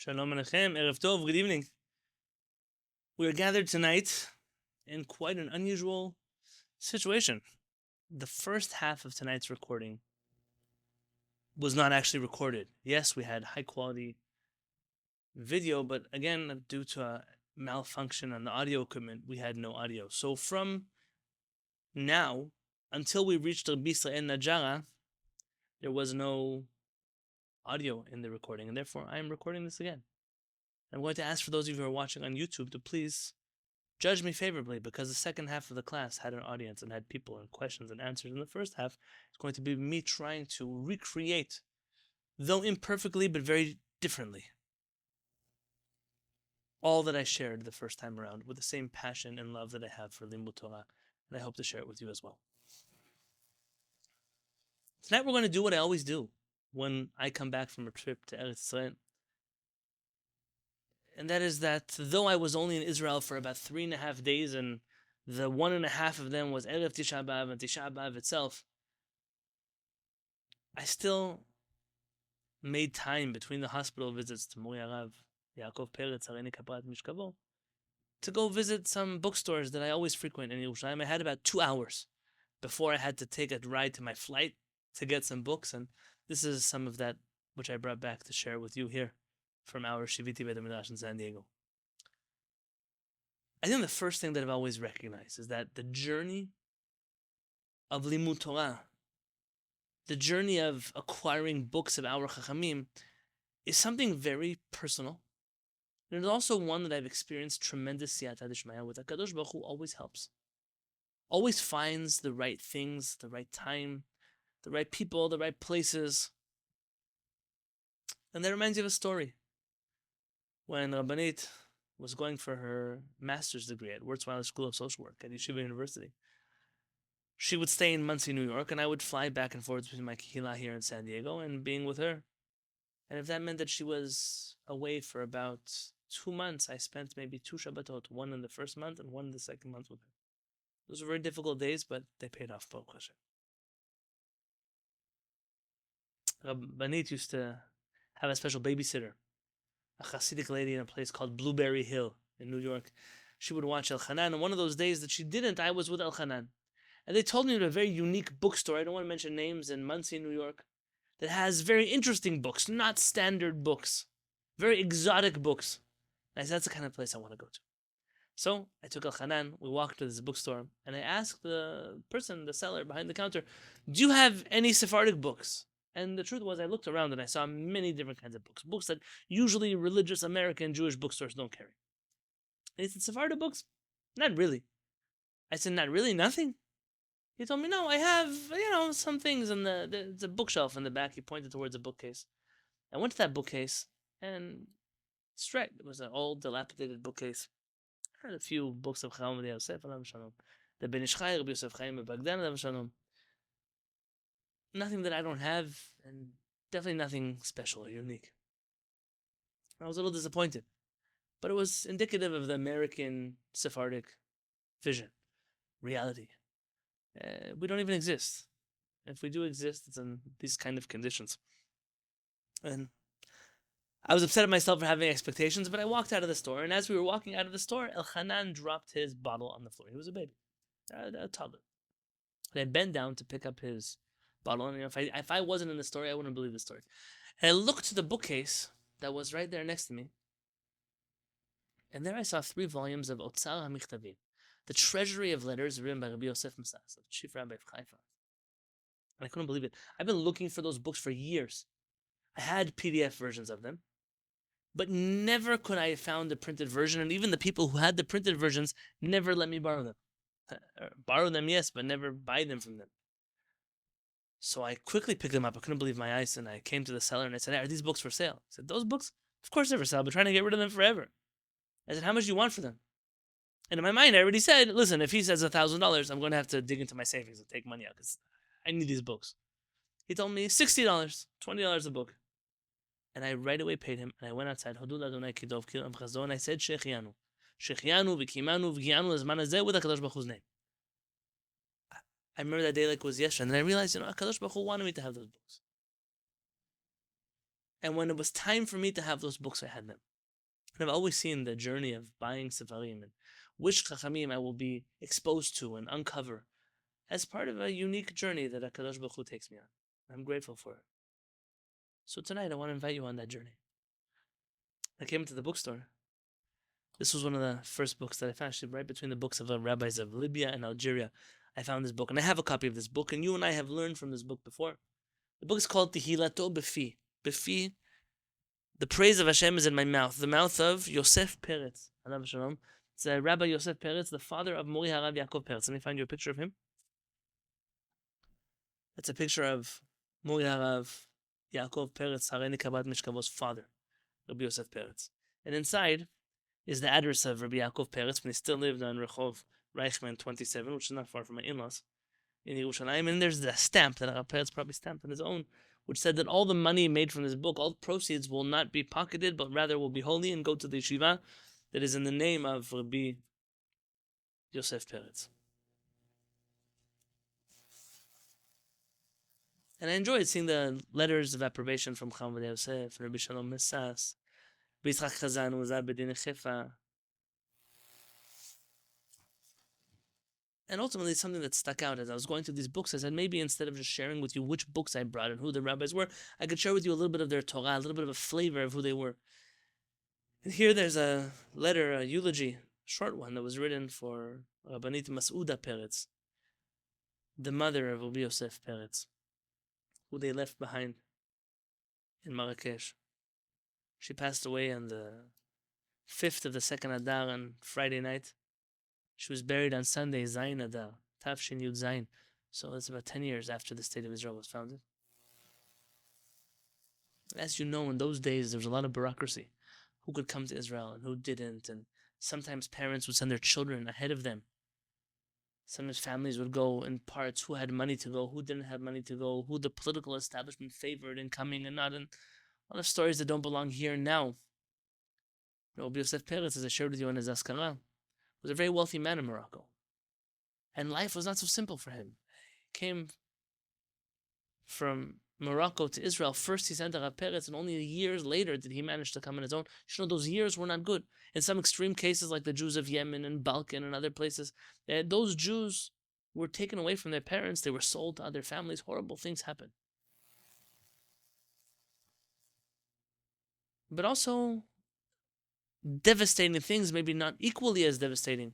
Shalom Alechem, Erev Tov, good evening. We are gathered tonight in quite an unusual situation. The first half of tonight's recording was not actually recorded. Yes, we had high quality video, but again, due to a malfunction on the audio equipment, we had no audio. So from now until we reached Rabbi and Najara, there was no audio in the recording, and therefore I am recording this again. I'm going to ask for those of you who are watching on YouTube to please judge me favorably, because the second half of the class had an audience and had people and questions and answers. In the first half, it's going to be me trying to recreate, though imperfectly but very differently, all that I shared the first time around with the same passion and love that I have for Limud Torah, and I hope to share it with you as well. Tonight we're going to do what I always do when I come back from a trip to Eretz Israel. And that is that though I was only in Israel for about 3.5 days, and the 1.5 of them was Erev Tisha B'Av and Tisha B'Av itself, I still made time between the hospital visits to Mori Arav, Yaakov Peretz, Hareini Kaprat Mishkavo, to go visit some bookstores that I always frequent in Yerushalayim. I had about 2 hours before I had to take a ride to my flight to get some books, and this is some of that which I brought back to share with you here from our Shiviti Bet Midrash in San Diego. I think the first thing that I've always recognized is that the journey of Limud Torah, the journey of acquiring books of our Chachamim, is something very personal. And it's also one that I've experienced tremendous siyata d'shmaya with. HaKadosh Baruch Hu always helps. Always finds the right things, the right time, the right people, the right places. And that reminds you of a story. When Rabbanit was going for her master's degree at Wurzweiler School of Social Work at Yeshiva University, she would stay in Monsey, New York, and I would fly back and forth between my Kehillat here in San Diego and being with her. And if that meant that she was away for about 2 months, I spent maybe 2 Shabbatot, one in the first month and one in the second month with her. Those were very difficult days, but they paid off. Rabbanit used to have a special babysitter, a Hasidic lady in a place called Blueberry Hill in New York. She would watch Elchanan, and one of those days that she didn't, I was with Elchanan. And they told me of a very unique bookstore, I don't want to mention names, in Monsey, New York, that has very interesting books, not standard books, very exotic books. And I said, that's the kind of place I want to go to. So I took Elchanan, we walked to this bookstore, and I asked the person, the seller behind the counter, do you have any Sephardic books? And the truth was, I looked around and I saw many different kinds of books, books that usually religious American Jewish bookstores don't carry. And he said, Sephardic books? Not really. I said, not really? Nothing? He told me, no, I have, some things in there's a bookshelf in the back. He pointed towards a bookcase. I went to that bookcase, and it's right. It was an old, dilapidated bookcase. I had a few books of Chaim Yosef, the Ben Ish Chai, Rabbi Yosef Chaim Bagdan, nothing that I don't have, and definitely nothing special or unique. I was a little disappointed, but it was indicative of the American Sephardic vision, reality. We don't even exist. If we do exist, it's in these kind of conditions. And I was upset at myself for having expectations, but I walked out of the store, and as we were walking out of the store, Elchanan dropped his bottle on the floor. He was a baby, a toddler. And I bent down to pick up his bottle, and if I wasn't in the story, I wouldn't believe the story. And I looked to the bookcase that was right there next to me, and there I saw 3 volumes of Otzar HaMichtavim, the treasury of letters written by Rabbi Yosef Masas, the chief rabbi of Haifa. And I couldn't believe it. I've been looking for those books for years. I had PDF versions of them, but never could I have found the printed version, and even the people who had the printed versions never let me borrow them. Borrow them, yes, but never buy them from them. So I quickly picked them up. I couldn't believe my eyes, and I came to the seller and I said, hey, are these books for sale? He said, those books? Of course they're for sale. I've been trying to get rid of them forever. I said, how much do you want for them? And in my mind, I already said, listen, if he says $1,000, I'm going to have to dig into my savings and take money out because I need these books. He told me $60, $20 a book. And I right away paid him, and I went outside, and I said, Shechianu. Shechianu, V'kimanu, V'gianu, Azman Hazeh, with HaKadosh Baruch Hu's name. I remember that day like it was yesterday, and then I realized, HaKadosh Baruch Hu wanted me to have those books. And when it was time for me to have those books, I had them. And I've always seen the journey of buying Sefarim and which Chachamim I will be exposed to and uncover as part of a unique journey that HaKadosh Baruch Hu takes me on. I'm grateful for it. So tonight I want to invite you on that journey. I came into the bookstore. This was one of the first books that I found, actually, right between the books of the rabbis of Libya and Algeria. I found this book, and I have a copy of this book, and you and I have learned from this book before. The book is called Kehillat Befi. Befi, the praise of Hashem is in my mouth, the mouth of Yosef Peretz. Alav Shalom. It's Rabbi Yosef Peretz, the father of Mori Harav Yaakov Peretz. Let me find you a picture of him. It's a picture of Mori Harav Yaakov Peretz, Hareini Kabbat Mishkavo's father, Rabbi Yosef Peretz. And inside is the address of Rabbi Yaakov Peretz when he still lived on Rehov Reichman 27, which is not far from my in-laws, in Yerushalayim. And there's the stamp that Rabbi Peretz probably stamped on his own, which said that all the money made from this book, all the proceeds will not be pocketed, but rather will be holy and go to the yeshiva that is in the name of Rabbi Yosef Peretz. And I enjoyed seeing the letters of approbation from Chaim Yosef, Rabbi Shalom Messas, Yitzchak Chazan, who was at Bedin Chefa. And ultimately, something that stuck out as I was going through these books, I said maybe instead of just sharing with you which books I brought and who the rabbis were, I could share with you a little bit of their Torah, a little bit of a flavor of who they were. And here there's a letter, a eulogy, a short one, that was written for Rabbanit Mas'uda Peretz, the mother of Rabbi Yosef Peretz, who they left behind in Marrakesh. She passed away on the 5th of the second Adar on Friday night. She was buried on Sunday, Zayin Adar, Tafshin Yud Zayin. So that's about 10 years after the State of Israel was founded. As you know, in those days, there was a lot of bureaucracy. Who could come to Israel and who didn't. And sometimes parents would send their children ahead of them. Sometimes families would go in parts, who had money to go, who didn't have money to go, who the political establishment favored in coming and not. And a lot of stories that don't belong here and now. Rabbi Yosef Peretz, as I shared with you in his Askara, was a very wealthy man in Morocco. And life was not so simple for him. He came from Morocco to Israel. First he sent to Rav Peretz, and only years later did he manage to come on his own. You should know those years were not good. In some extreme cases, like the Jews of Yemen and Balkan and other places, those Jews were taken away from their parents. They were sold to other families. Horrible things happened. But also devastating things, maybe not equally as devastating.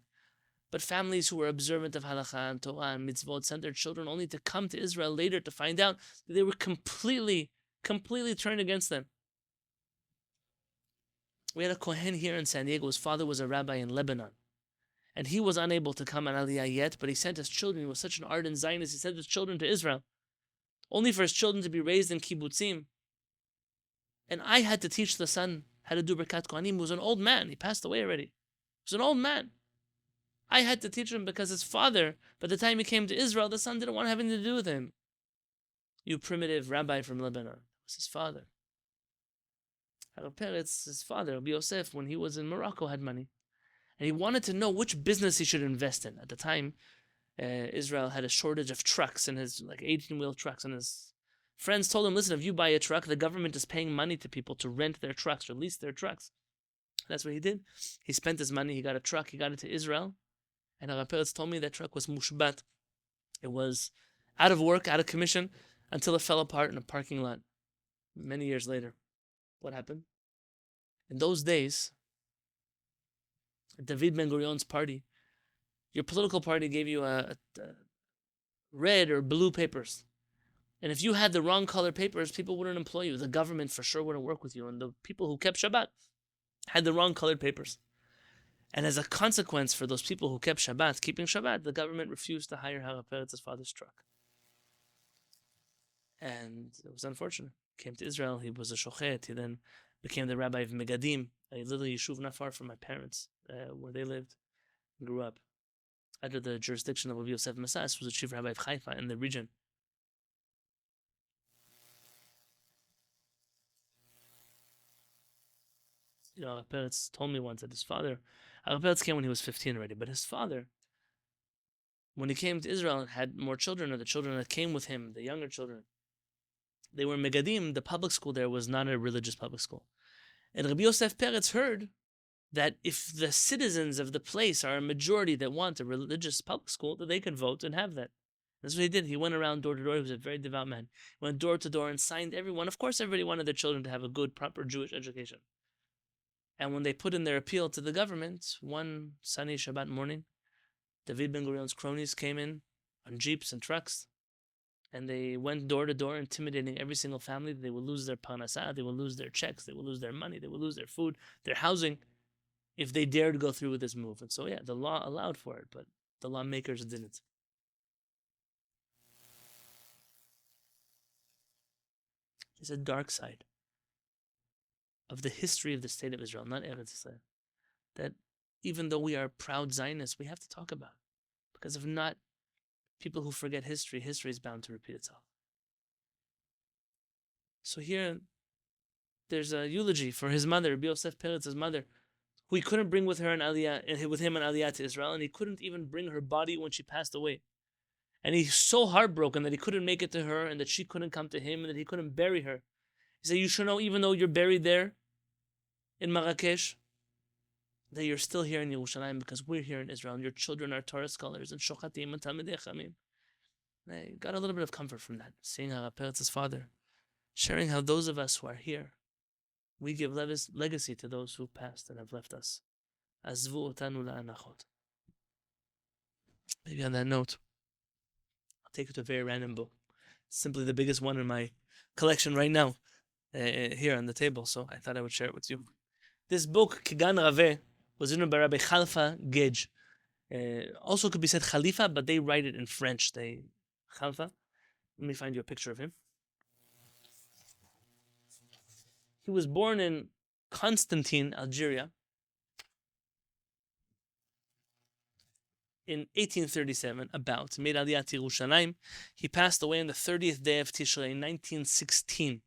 But families who were observant of halakha and Torah and mitzvot sent their children only to come to Israel later to find out that they were completely turned against them. We had a Kohen here in San Diego. His father was a rabbi in Lebanon. And he was unable to come on Aliyah yet, but he sent his children. He was such an ardent Zionist. He sent his children to Israel, only for his children to be raised in kibbutzim. And I had to teach the son how to do Birkat Kohanim. He was an old man. He passed away already. He was an old man. I had to teach him because his father, by the time he came to Israel, the son didn't want having to do with him. You primitive rabbi from Lebanon. That was his father. Rabbi Peretz, his father, Rabbi Yosef, when he was in Morocco, had money. And he wanted to know which business he should invest in. At the time, Israel had a shortage of trucks, and his 18-wheel trucks. And his friends told him, listen, if you buy a truck, the government is paying money to people to rent their trucks or lease their trucks. That's what he did. He spent his money. He got a truck. He got it to Israel. And Rabbi Peretz told me that truck was mushbat. It was out of work, out of commission, until it fell apart in a parking lot many years later. What happened? In those days, at David Ben-Gurion's party, your political party gave you a red or blue papers. And if you had the wrong color papers, people wouldn't employ you. The government for sure wouldn't work with you. And the people who kept Shabbat had the wrong colored papers. And as a consequence for those people who kept Shabbat, keeping Shabbat, the government refused to hire Rabbi Peretz's father's truck. And it was unfortunate. He came to Israel, he was a shochet. He then became the rabbi of Megadim, a little yeshuv not far from my parents, where they lived and grew up. Under the jurisdiction of Rabbi Yosef Masas, who was the chief rabbi of Haifa in the region. Rabbi Peretz told me once that his father, Rabbi Peretz came when he was 15 already, but his father, when he came to Israel and had more children, or the children that came with him, the younger children, they were Megadim, the public school there was not a religious public school. And Rabbi Yosef Peretz heard that if the citizens of the place are a majority that want a religious public school, that they can vote and have that. That's what he did. He went around door to door. He was a very devout man. He went door to door and signed everyone. Of course, everybody wanted their children to have a good, proper Jewish education. And when they put in their appeal to the government, one sunny Shabbat morning, David Ben-Gurion's cronies came in on jeeps and trucks, and they went door to door, intimidating every single family. They will lose their parnasah, they will lose their checks, they will lose their money, they will lose their food, their housing, if they dared go through with this move. And so, yeah, the law allowed for it, but the lawmakers didn't. It's a dark side of the history of the state of Israel, not Eretz Israel, that even though we are proud Zionists, we have to talk about. Because if not, people who forget history is bound to repeat itself. So here, there's a eulogy for his mother, Rabbi Yosef Peretz's mother, who he couldn't bring with her in Aliyah, with him in Aliyah to Israel, and he couldn't even bring her body when she passed away. And he's so heartbroken that he couldn't make it to her, and that she couldn't come to him, and that he couldn't bury her. He said, you should know, even though you're buried there in Marrakesh, that you're still here in Yerushalayim because we're here in Israel, and your children are Torah scholars and shochatim and talmidei chachamim. I got a little bit of comfort from that, seeing how Peretz's father, sharing how those of us who are here, we give legacy to those who passed and have left us. Azvu otanu la'anachot. Maybe on that note, I'll take you to a very random book. Simply the biggest one in my collection right now, here on the table, so I thought I would share it with you. This book, Kigan Raveh, was written by Rabbi Chalfa Gej. Also could be said Khalifa, but they write it in French. Chalfa. Let me find you a picture of him. He was born in Constantine, Algeria, in 1837, made Aliyah to Yerushalayim. He passed away on the 30th day of Tishrei in 1916.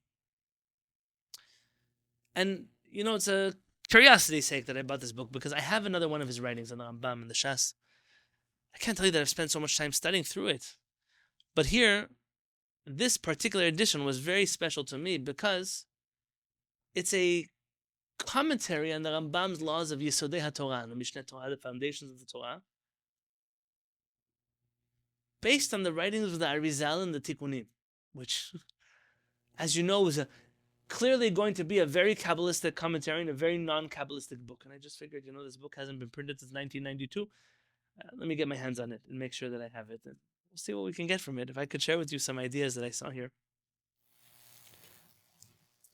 And, you know, it's a curiosity's sake that I bought this book, because I have another one of his writings on the Rambam and the Shas. I can't tell you that I've spent so much time studying through it. But here, this particular edition was very special to me because it's a commentary on the Rambam's laws of Yesodei HaTorah, the Mishneh Torah, the foundations of the Torah, based on the writings of the Arizal and the Tikkunim, which, as you know, is clearly going to be a very Kabbalistic commentary and a very non-Kabbalistic book. And I just figured, you know, this book hasn't been printed since 1992. Let me get my hands on it and make sure that I have it. And we'll see what we can get from it. If I could share with you some ideas that I saw here.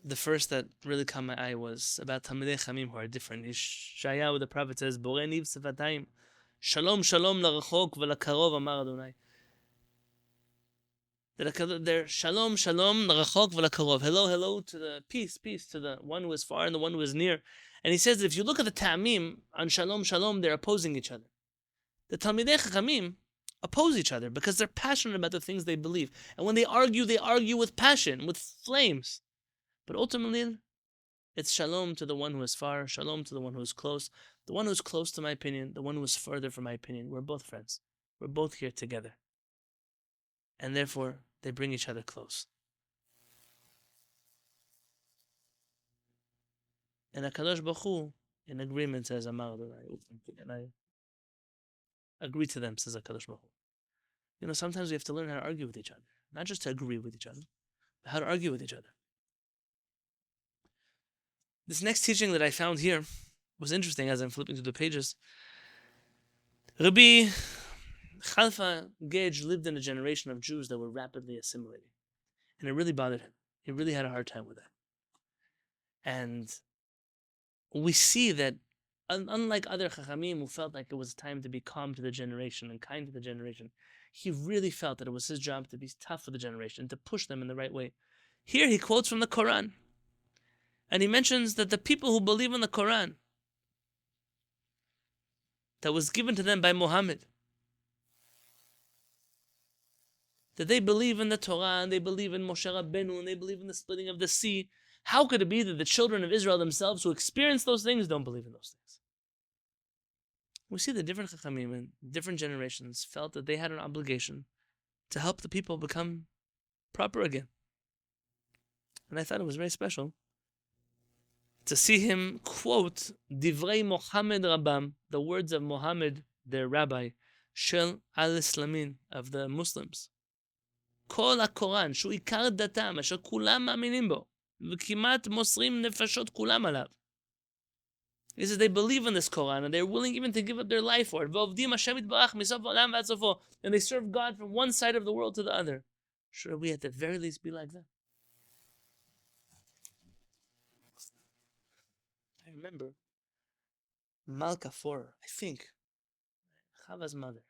The first that really caught my eye was about Talmidei Chachamim who are different. Yeshayahu, the prophet, says, Borei niv sefatayim, Shalom, shalom l'rachok v'l'karov, amar Adonai. They're shalom, shalom l'rachok v'l'karov. Hello, hello to the peace, peace to the one who is far and the one who is near. And he says that if you look at the ta'amim on shalom, shalom, they're opposing each other. The Talmidei Chachamim oppose each other because they're passionate about the things they believe. And when they argue with passion, with flames. But ultimately, it's shalom to the one who is far, shalom to the one who is close. The one who is close to my opinion, the one who is further from my opinion. We're both friends. We're both here together. And therefore, they bring each other close. And HaKadosh Baruch Hu, in agreement, says, Amar Adonai. And I agree to them, says HaKadosh Baruch Hu. You know, sometimes we have to learn how to argue with each other. Not just to agree with each other, but how to argue with each other. This next teaching that I found here was interesting as I'm flipping through the pages. Rabbi Chalfa Gej lived in a generation of Jews that were rapidly assimilating. And it really bothered him. He really had a hard time with that. And we see that unlike other Chachamim who felt like it was time to be calm to the generation and kind to the generation, he really felt that it was his job to be tough for the generation, to push them in the right way. Here he quotes from the Quran. And he mentions that the people who believe in the Quran that was given to them by Muhammad, that they believe in the Torah, and they believe in Moshe Rabbeinu, and they believe in the splitting of the sea, how could it be that the children of Israel themselves who experienced those things don't believe in those things? We see the different Chachamim in different generations felt that they had an obligation to help the people become proper again. And I thought it was very special to see him quote Divrei Mohammed Rabbam, the words of Muhammad, their rabbi, Shel al-Islamin, of the Muslims. כל הקוראן, שהוא עיקר דתם, אשר כולם מאמינים בו, וכמעט מוסרים נפשות כולם עליו. He says they believe in this Quran and they're willing even to give up their life for it. ועובדים השם יתברך מסוף העולם ועד סופו. And they serve God from one side of the world to the other. Should we at the very least be like that? I remember Malka Forer, I think, Chava's mother.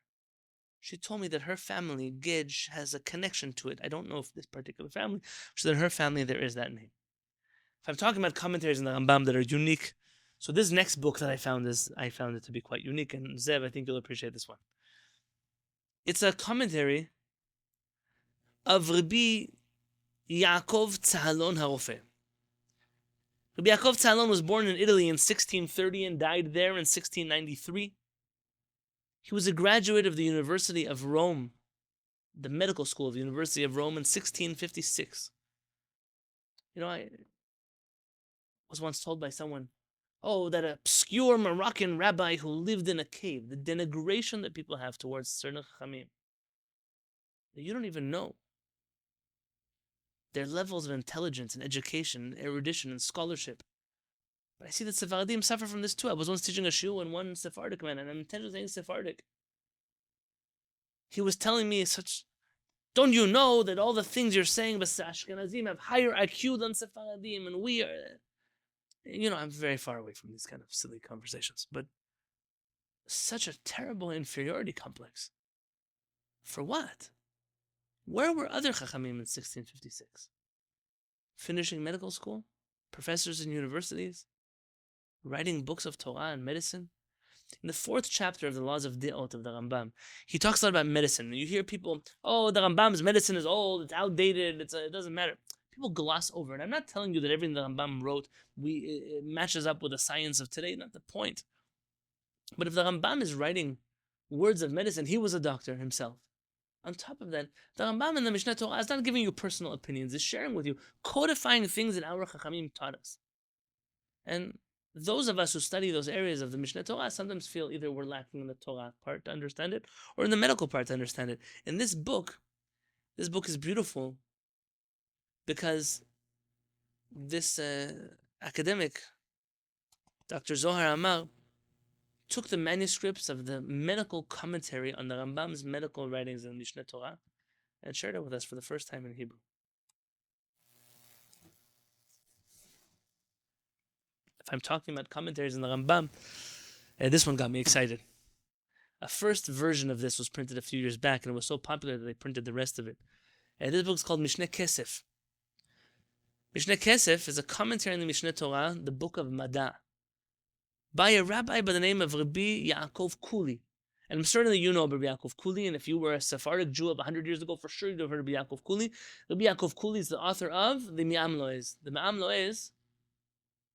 She told me that her family, Gej, has a connection to it. I don't know if this particular family, so in her family there is that name. If I'm talking about commentaries in the Rambam that are unique, so this next book that I found it to be quite unique, and Zev, I think you'll appreciate this one. It's a commentary of Rabbi Yaakov Tzahalon HaRofeh. Rabbi Yaakov Tzahalon was born in Italy in 1630 and died there in 1693. He was a graduate of the University of Rome, the medical school of the University of Rome in 1656. I was once told by someone, that obscure Moroccan rabbi who lived in a cave, the denigration that people have towards certain Chachamim, that you don't even know. Their levels of intelligence and education, and erudition and scholarship. But I see that Sephardim suffer from this too. I was once teaching a shiur and one Sephardic man, and I'm intentionally saying Sephardic. He was telling me don't you know that all the things you're saying, but Ashkenazim have higher IQ than Sephardim, and we are... I'm very far away from these kind of silly conversations, but such a terrible inferiority complex. For what? Where were other Chachamim in 1656? Finishing medical school? Professors in universities? Writing books of Torah and medicine? In the 4th chapter of the Laws of De'ot of the Rambam, he talks a lot about medicine. And you hear people, the Rambam's medicine is old, it's outdated, it doesn't matter. People gloss over it. I'm not telling you that everything the Rambam wrote it matches up with the science of today, not the point. But if the Rambam is writing words of medicine, he was a doctor himself. On top of that, the Rambam in the Mishneh Torah is not giving you personal opinions, it's sharing with you, codifying things that our Chachamim taught us. And those of us who study those areas of the Mishneh Torah sometimes feel either we're lacking in the Torah part to understand it, or in the medical part to understand it. And this book is beautiful because this academic, Dr. Zohar Amar, took the manuscripts of the medical commentary on the Rambam's medical writings in Mishneh Torah and shared it with us for the first time in Hebrew. If I'm talking about commentaries in the Rambam, this one got me excited. A first version of this was printed a few years back, and it was so popular that they printed the rest of it. This book is called Mishneh Kesef. Mishneh Kesef is a commentary on the Mishneh Torah, the book of Mada, by a rabbi by the name of Rabbi Yaakov Kuli. And I'm certain that you know Rabbi Yaakov Kuli, and if you were a Sephardic Jew of 100 years ago, for sure you'd have heard of Rabbi Yaakov Kuli. Rabbi Yaakov Kuli is the author of the Me'am Lo'ez. The Me'am Lo'ez,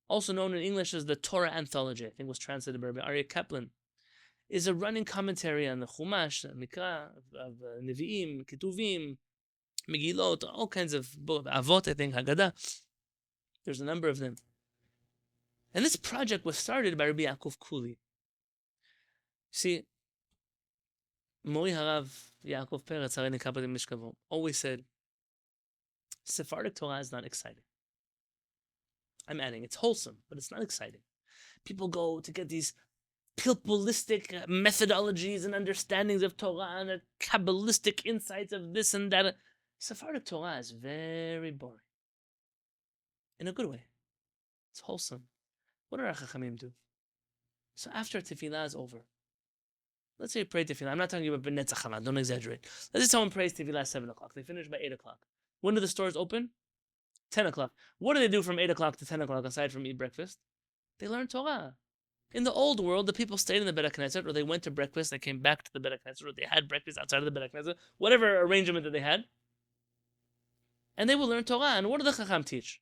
also known in English as the Torah Anthology, I think was translated by Rabbi Aryeh Kaplan, is a running commentary on the Chumash, the Mikra, of Nevi'im, Ketuvim, Megillot, all kinds of books, Avot, I think, Haggadah. There's a number of them. And this project was started by Rabbi Yaakov Kuli. See, Mori Harav Yaakov Peretz Hareini Kapadim Mishkavo always said, Sephardic Torah is not exciting. I'm adding, it's wholesome, but it's not exciting. People go to get these pilpulistic methodologies and understandings of Torah and Kabbalistic insights of this and that. Sephardic Torah is very boring. In a good way. It's wholesome. What do our Chachamim do? So after Tefillah is over, let's say you pray Tefillah. I'm not talking about B'netzach Chalad, don't exaggerate. Let's say someone prays Tefillah at 7 o'clock. They finish by 8 o'clock. When do the stores open? 10 o'clock. What do they do from 8 o'clock to 10 o'clock aside from eat breakfast? They learn Torah. In the old world, the people stayed in the Beit HaKnesset, or they went to breakfast, they came back to the Beit HaKnesset, or they had breakfast outside of the Beit HaKnesset, whatever arrangement that they had. And they will learn Torah. And what do the Chacham teach?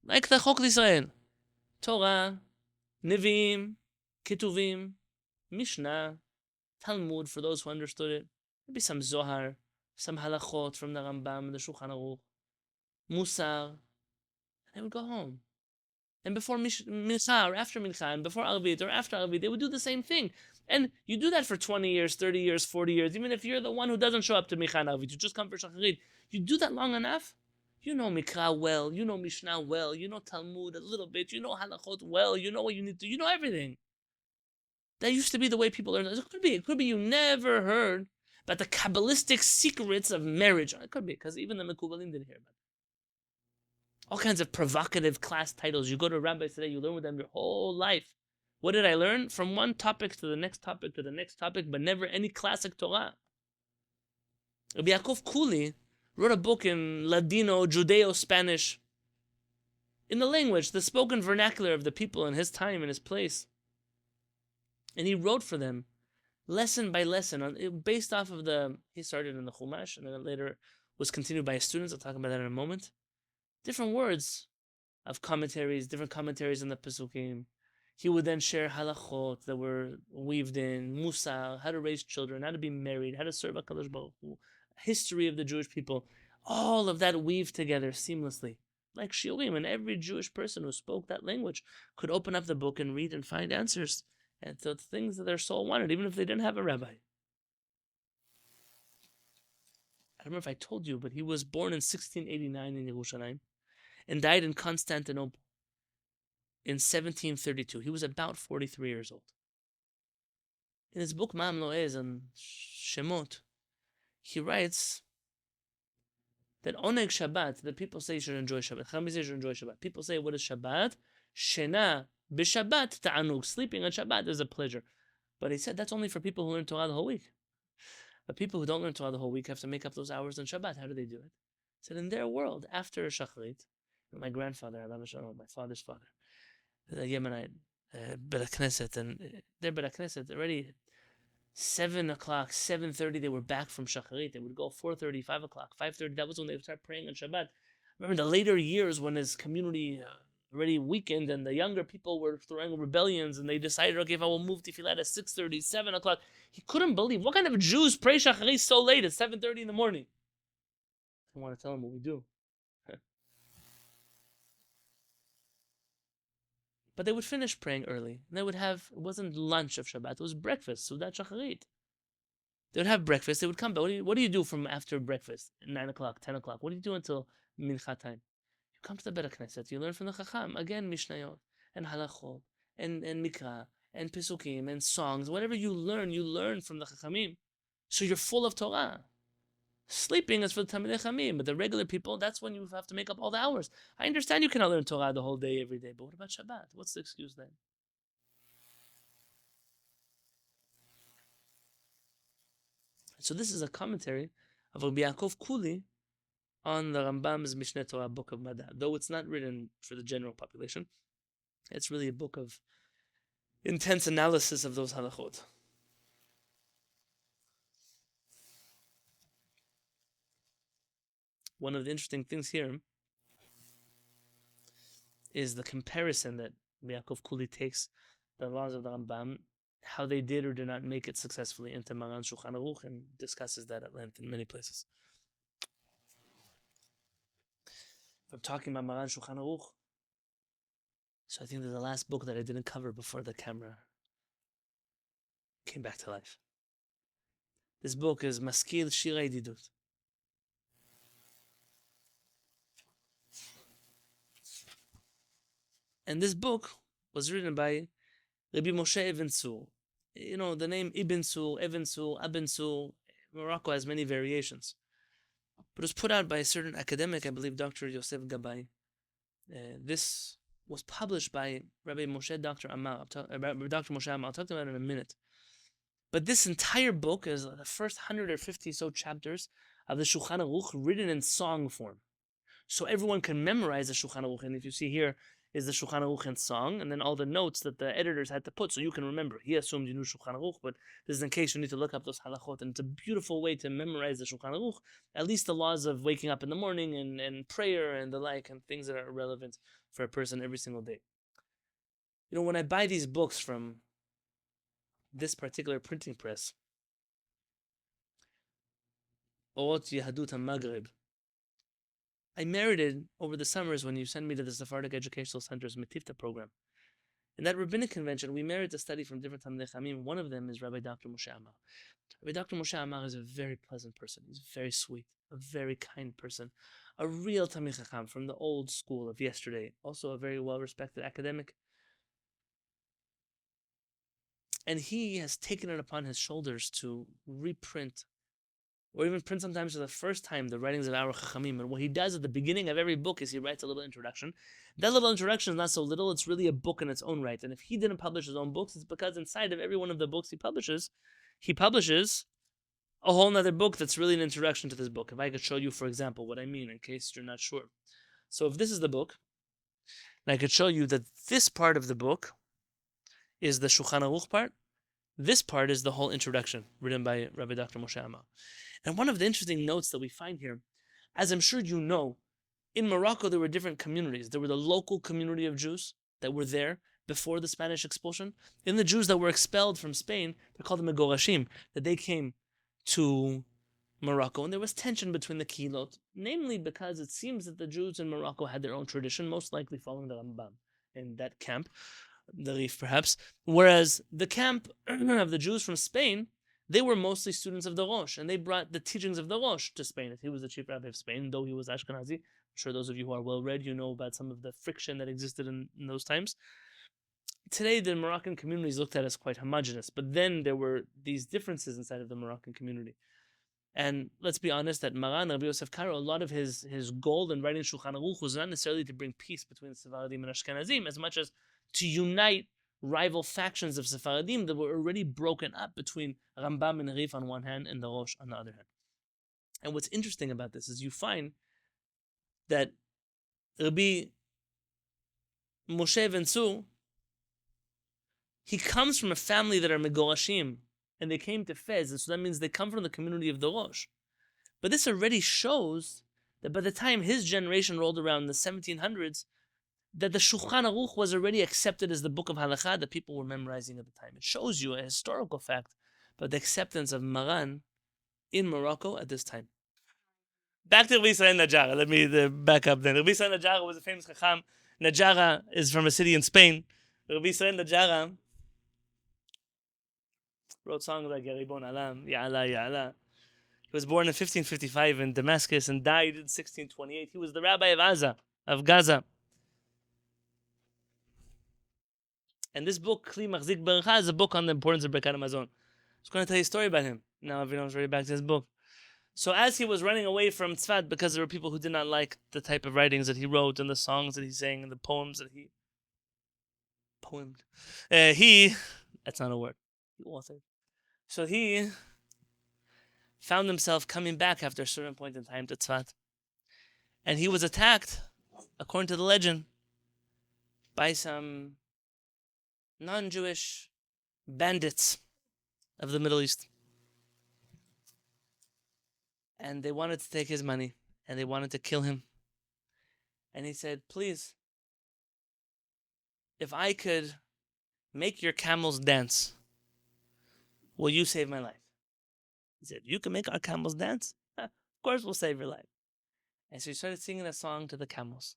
Like the Chok Israel. Torah, Nevi'im, Ketuvim, Mishnah, Talmud, for those who understood it. Maybe some Zohar, some halachot from the Rambam and the Shulchan Aruch, Musar, They would go home. And before Mincha or after Mincha, and before Arvit or after Arvit, they would do the same thing. And you do that for 20 years, 30 years, 40 years, even if you're the one who doesn't show up to Mincha and Arvit, you just come for Shacharit. You do that long enough, you know Mikra well, you know Mishnah well, you know Talmud a little bit, you know Halachot well, you know what you need to, you know everything. That used to be the way people learned. It could be you never heard about the Kabbalistic secrets of marriage. It could be, because even the Mekubalim didn't hear about it. All kinds of provocative class titles. You go to rabbis today, you learn with them your whole life. What did I learn? From one topic to the next topic to the next topic, but never any classic Torah. Rabbi Yaakov Kuli wrote a book in Ladino, Judeo-Spanish, in the language, the spoken vernacular of the people in his time and his place. And he wrote for them, lesson by lesson, based off of he started in the Chumash, and then later was continued by his students. I'll talk about that in a moment. Different words of commentaries, different commentaries on the Pesukim. He would then share halachot that were weaved in, musar, how to raise children, how to be married, how to serve HaKadosh Baruch Hu, history of the Jewish people. All of that weaved together seamlessly, like shiurim, and every Jewish person who spoke that language could open up the book and read and find answers and the things that their soul wanted, even if they didn't have a rabbi. I don't know if I told you, but he was born in 1689 in Yerushalayim and died in Constantinople in 1732. He was about 43 years old. In his book Ma'am Lo'ez and Shemot, he writes that Oneg Shabbat, that people say you should enjoy Shabbat. Chachamim say you should enjoy Shabbat. People say, what is Shabbat? Shena b'Shabbat ta'anug. Sleeping on Shabbat is a pleasure. But he said that's only for people who learn Torah the whole week. But people who don't learn Torah the whole week have to make up those hours on Shabbat. How do they do it? He said in their world, after Shacharit, my grandfather, my father's father, the Yemenite, Bet Knesset, and their Bet Knesset, already 7 o'clock, 7:30, they were back from Shacharit. They would go 4:30, 5 o'clock, 5:30. That was when they would start praying on Shabbat. Remember the later years when his community already weakened and the younger people were throwing rebellions and they decided, okay, if I will move Tefillah at 6:30, 7 o'clock. He couldn't believe, what kind of Jews pray Shacharit so late at 7:30 in the morning? I want to tell him what we do. But they would finish praying early. And they would have, it wasn't lunch of Shabbat, it was breakfast, Sudat Shacharit. They would have breakfast, they would come back. What do you do from after breakfast? 9 o'clock, 10 o'clock? What do you do until Mincha time? You come to the Bet Knesset, you learn from the Chacham. Again, Mishnayot, and Halachot, and Mikra, and Pesukim, and songs. Whatever you learn from the Chachamim. So you're full of Torah. Sleeping is for the Talmidei Chamim, but the regular people, that's when you have to make up all the hours. I understand you cannot learn Torah the whole day, every day, but what about Shabbat? What's the excuse then? So this is a commentary of Rabbi Yaakov Kuli on the Rambam's Mishneh Torah book of Madad. Though it's not written for the general population, it's really a book of intense analysis of those halachot. One of the interesting things here is the comparison that Yaakov Kuli takes the laws of the Rambam, how they did or did not make it successfully into Maran Shulchan Aruch, and discusses that at length in many places. If I'm talking about Maran Shulchan Aruch, so I think there's the last book that I didn't cover before the camera came back to life. This book is Maskil Shirei Didut. And this book was written by Rabbi Moshe Ibn Sur. You know, the name Ibn Sur, Ibn Sur, Abin Sur, Morocco has many variations. But it was put out by a certain academic, I believe Dr. Yosef Gabay. This was published by Rabbi Moshe Dr. Amar. Dr. Moshe Amar. I'll talk about it in a minute. But this entire book is the first 150 so chapters of the Shulchan Aruch written in song form. So everyone can memorize the Shulchan Aruch. And if you see here, is the Shulchan Aruch in song, and then all the notes that the editors had to put so you can remember. He assumed you knew Shulchan Aruch, but this is in case you need to look up those halachot, and it's a beautiful way to memorize the Shulchan Aruch, at least the laws of waking up in the morning and prayer and the like, and things that are relevant for a person every single day. You know, when I buy these books from this particular printing press, Orot Yehadut HaMaghreb, I merited over the summers when you send me to the Sephardic Educational Center's Metivta program. In that rabbinic convention, we merited to study from different Talmidei Chachamim. One of them is Rabbi Dr. Moshe Amar. Rabbi Dr. Moshe Amar is a very pleasant person. He's very sweet, a very kind person, a real Talmid Chacham from the old school of yesterday. Also a very well-respected academic. And he has taken it upon his shoulders to reprint, or even print sometimes for the first time, the writings of our Chachamim. And what he does at the beginning of every book is he writes a little introduction. That little introduction is not so little, it's really a book in its own right. And if he didn't publish his own books, it's because inside of every one of the books he publishes a whole other book that's really an introduction to this book. If I could show you, for example, what I mean, in case you're not sure. So if this is the book, and I could show you that this part of the book is the Shulchan Aruch part, this part is the whole introduction written by Rabbi Dr. Moshe Amar. And one of the interesting notes that we find here, as I'm sure you know, in Morocco there were different communities. There were the local community of Jews that were there before the Spanish expulsion. In the Jews that were expelled from Spain, they called them Megorashim, that they came to Morocco. And there was tension between the Kehillat, namely because it seems that the Jews in Morocco had their own tradition, most likely following the Rambam in that camp, the Rif perhaps, whereas the camp of the Jews from Spain, they were mostly students of the Rosh, and they brought the teachings of the Rosh to Spain. He was the chief rabbi of Spain, though he was Ashkenazi. I'm sure those of you who are well-read, you know about some of the friction that existed in those times. Today, the Moroccan community is looked at as quite homogenous, but then there were these differences inside of the Moroccan community. And let's be honest, that Maran, Rabbi Yosef Karo, a lot of his goal in writing Shulchan Aruch was not necessarily to bring peace between Sephardim and Ashkenazim, as much as to unite rival factions of Sephardim that were already broken up between Rambam and Rif on one hand and the Rosh on the other hand. And what's interesting about this is you find that Rabbi Moshe Ben-Tzur, he comes from a family that are Megorashim, and they came to Fez, and so that means they come from the community of the Rosh. But this already shows that by the time his generation rolled around in the 1700s, that the Shulchan Aruch was already accepted as the book of Halakha that people were memorizing at the time. It shows you a historical fact about the acceptance of Maran in Morocco at this time. Back to Rabbi Yisrael Najara. Let me back up then. Rabbi Yisrael Najara was a famous Chacham. Najara is from a city in Spain. Rabbi Yisrael Najara wrote songs like Yaribon Alam, Ya'ala, Ya'ala. He was born in 1555 in Damascus and died in 1628. He was the rabbi of Gaza. And this book, Kli Machzik Beracha, is a book on the importance of Birkat Hamazon. I was going to tell you a story about him. Now everyone's already back to his book. So as he was running away from Tzfat, because there were people who did not like the type of writings that he wrote and the songs that he sang and the poems that he poemed, that's not a word, he authored. So he found himself coming back after a certain point in time to Tzfat. And he was attacked, according to the legend, by some non-Jewish bandits of the Middle East. And they wanted to take his money, and they wanted to kill him. And he said, please, if I could make your camels dance, will you save my life? He said, you can make our camels dance? Of course we'll save your life. And so he started singing a song to the camels.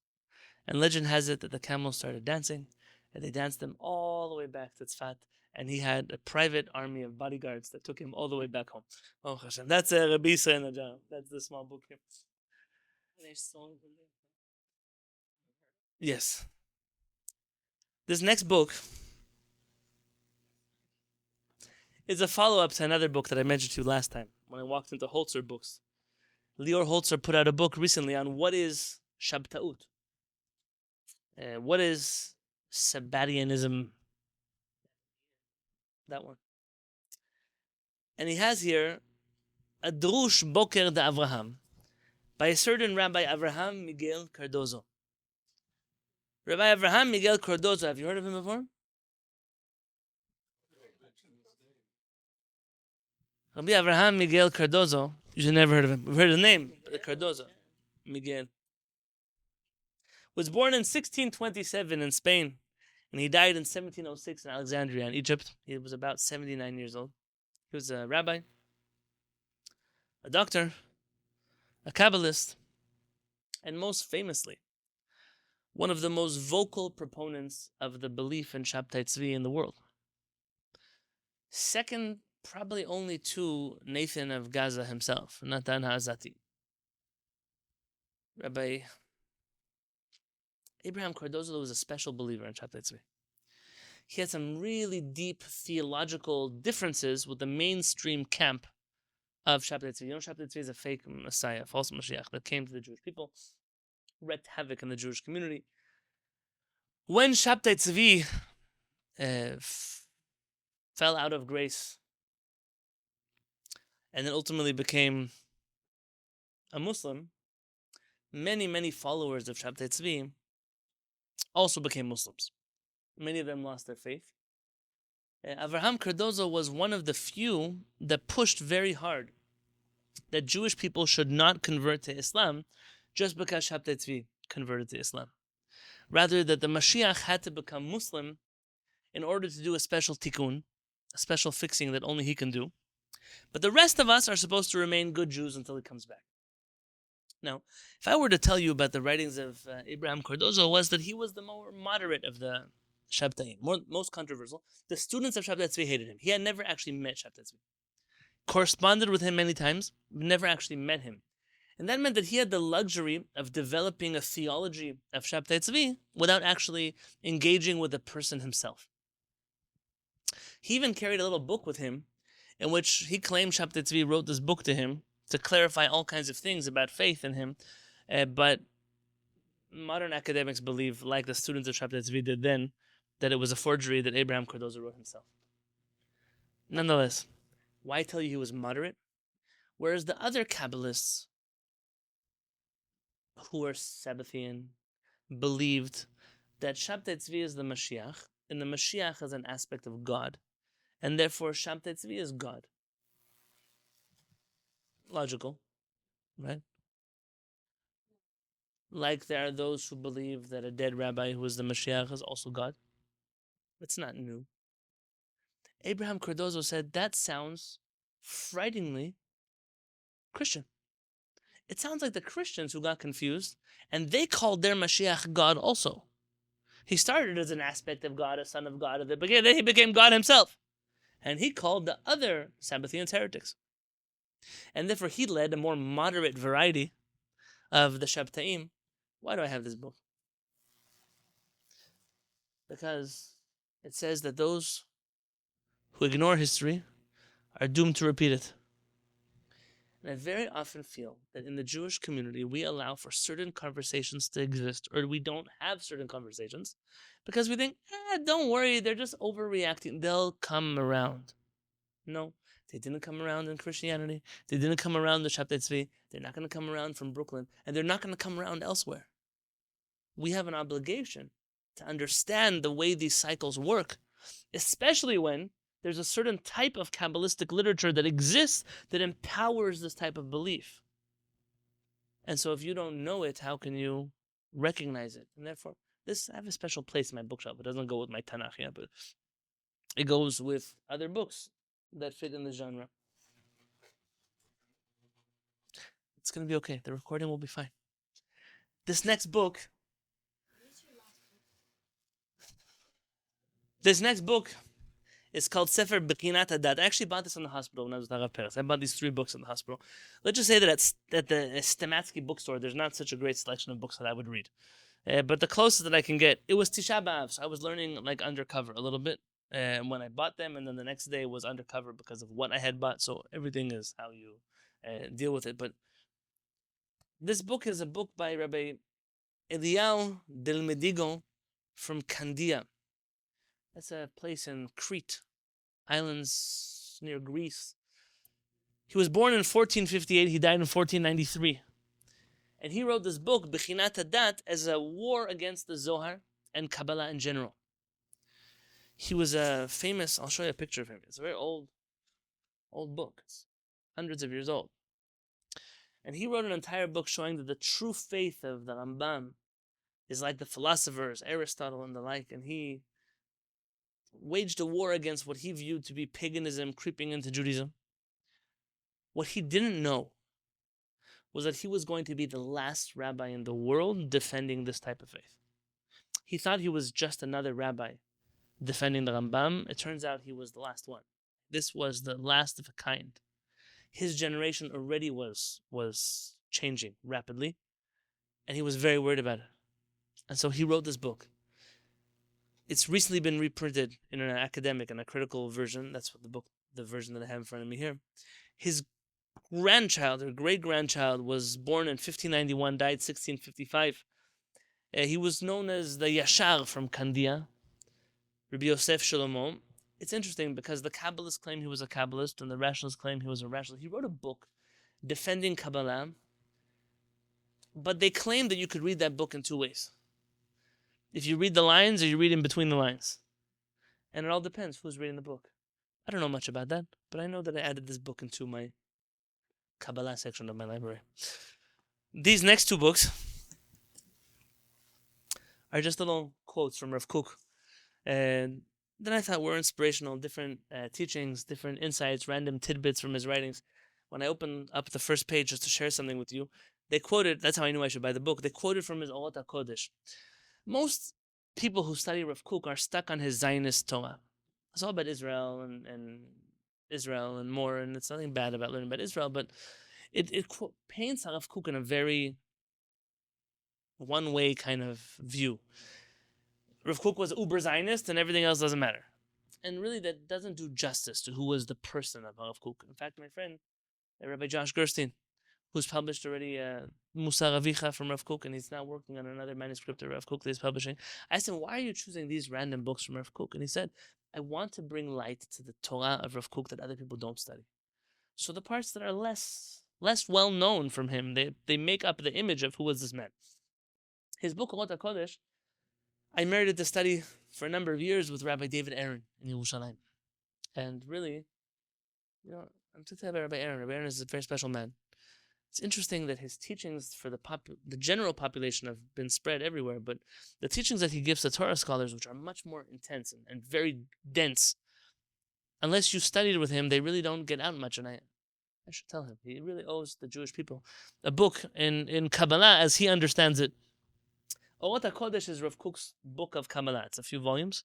And legend has it that the camels started dancing, and they danced them all the way back to Tzfat. And he had a private army of bodyguards that took him all the way back home. Oh, Hashem. That's Rabbi Yisrael Najjar. That's the small book here. Yes. This next book is a follow-up to another book that I mentioned to you last time when I walked into Holzer books. Lior Holzer put out a book recently on what is Shabtaut. What is Sabbatianism? That one. And he has here a Drush Boker de Avraham by a certain Rabbi Avraham Miguel Cardozo. Rabbi Avraham Miguel Cardozo, have you heard of him before? Rabbi Avraham Miguel Cardozo, you never heard of him. We've heard the name, Cardozo. Miguel. Was born in 1627 in Spain, and he died in 1706 in Alexandria in Egypt. He was about 79 years old. He was a rabbi, a doctor, a Kabbalist, and most famously, one of the most vocal proponents of the belief in Shabtai Tzvi in the world. Second, probably only to Nathan of Gaza himself, Natan HaAzati. Rabbi Abraham Cardozo was a special believer in Shabtai Tzvi. He had some really deep theological differences with the mainstream camp of Shabtai Tzvi. You know, Shabtai Tzvi is a fake Messiah, a false Mashiach that came to the Jewish people, wreaked havoc in the Jewish community. When Shabtai Tzvi fell out of grace and then ultimately became a Muslim, many followers of Shabtai Tzvi also became Muslims. Many of them lost their faith. Avraham Cardozo was one of the few that pushed very hard that Jewish people should not convert to Islam just because Shabtai Tzvi converted to Islam. Rather, that the Mashiach had to become Muslim in order to do a special tikkun, a special fixing that only he can do. But the rest of us are supposed to remain good Jews until he comes back. Now, if I were to tell you about the writings of Abraham Cardozo, was that he was the more moderate of the Shabtai, most controversial. The students of Shabtai Tzvi hated him. He had never actually met Shabtai Tzvi. Corresponded with him many times, never actually met him. And that meant that he had the luxury of developing a theology of Shabtai Tzvi without actually engaging with the person himself. He even carried a little book with him in which he claimed Shabtai Tzvi wrote this book to him to clarify all kinds of things about faith in him. But modern academics believe, like the students of Shabtai Tzvi did then, that it was a forgery that Abraham Cardozo wrote himself. Nonetheless, why tell you he was moderate? Whereas the other Kabbalists who were Sabbathian believed that Shabtai Tzvi is the Mashiach, and the Mashiach is an aspect of God, and therefore Shabtai Tzvi is God. Logical, right? Like there are those who believe that a dead rabbi who is the Mashiach is also God. It's not new. Abraham Cardozo said that sounds frighteningly Christian. It sounds like the Christians who got confused, and they called their Mashiach God also. He started as an aspect of God, a son of God, then he became God himself. And he called the other Sabbathians heretics. And therefore he led a more moderate variety of the Shabtaim. Why do I have this book? Because it says that those who ignore history are doomed to repeat it. And I very often feel that in the Jewish community, we allow for certain conversations to exist, or we don't have certain conversations, because we think, don't worry, they're just overreacting. They'll come around. No, they didn't come around in Christianity. They didn't come around the Shabtai Tzvi. They're not going to come around from Brooklyn, and they're not going to come around elsewhere. We have an obligation to understand the way these cycles work, especially when there's a certain type of Kabbalistic literature that exists that empowers this type of belief. And so if you don't know it, how can you recognize it? And therefore, I have a special place in my bookshelf. It doesn't go with my Tanakh, but it goes with other books that fit in the genre. It's going to be okay. The recording will be fine. This next book is called Sefer Kehillat Hadat. I actually bought this in the hospital when I was at Rav Peretz. I bought these 3 books in the hospital. Let's just say that at the Stematsky bookstore, there's not such a great selection of books that I would read. But the closest that I can get, it was Tisha B'Av, so I was learning like undercover a little bit when I bought them, and then the next day was undercover because of what I had bought. So everything is how you deal with it. But this book is a book by Rabbi Eliyahu Del Medigo from Candia. That's a place in Crete, islands near Greece. He was born in 1458. He died in 1493. And he wrote this book, Kehillat Hadat, as a war against the Zohar and Kabbalah in general. He was a famous, I'll show you a picture of him. It's a very old book. It's hundreds of years old. And he wrote an entire book showing that the true faith of the Rambam is like the philosophers, Aristotle and the like, and he waged a war against what he viewed to be paganism creeping into Judaism. What he didn't know was that he was going to be the last rabbi in the world defending this type of faith. He thought he was just another rabbi defending the Rambam. It turns out he was the last one. This was the last of a kind. His generation already was changing rapidly, and he was very worried about it. And so he wrote this book. It's recently been reprinted in an academic and a critical version. That's what the version that I have in front of me here. His grandchild or great-grandchild was born in 1591, died 1655. He was known as the Shaar from Kandia, Rabbi Yosef Shlomo. It's interesting because the Kabbalists claim he was a Kabbalist and the rationalists claim he was a rationalist. He wrote a book defending Kabbalah, but they claim that you could read that book in two ways. If you read the lines or you read in between the lines. And it all depends who's reading the book. I don't know much about that, but I know that I added this book into my Kabbalah section of my library. These next two books are just little quotes from Rav Kook. And then I thought were inspirational, different teachings, different insights, random tidbits from his writings. When I opened up the first page just to share something with you, they quoted, that's how I knew I should buy the book, they quoted from his Orot HaKodesh. Most people who study Rav Kook are stuck on his Zionist Torah. It's all about Israel and Israel and more, and it's nothing bad about learning about Israel, but it paints Rav Kook in a very one-way kind of view. Rav Kook was uber Zionist and everything else doesn't matter. And really that doesn't do justice to who was the person of Rav Kook. In fact, my friend, Rabbi Josh Gerstein, who's published already Musar Avicha from Rav Kook, and he's now working on another manuscript of Rav Kook that he's publishing. I asked him, why are you choosing these random books from Rav Kook? And he said, I want to bring light to the Torah of Rav Kook that other people don't study. So the parts that are less well known from him, they make up the image of who was this man. His book, Orot HaKodesh, I merited to study for a number of years with Rabbi David Aaron in Yerushalayim. And really, I'm to tell about Rabbi Aaron. Rabbi Aaron is a very special man. It's interesting that his teachings for the general population have been spread everywhere, but the teachings that he gives to Torah scholars, which are much more intense and very dense, unless you studied with him, they really don't get out much. And I should tell him, he really owes the Jewish people a book in Kabbalah as he understands it. Orot HaKodesh is Rav Kook's book of Kabbalah. It's a few volumes.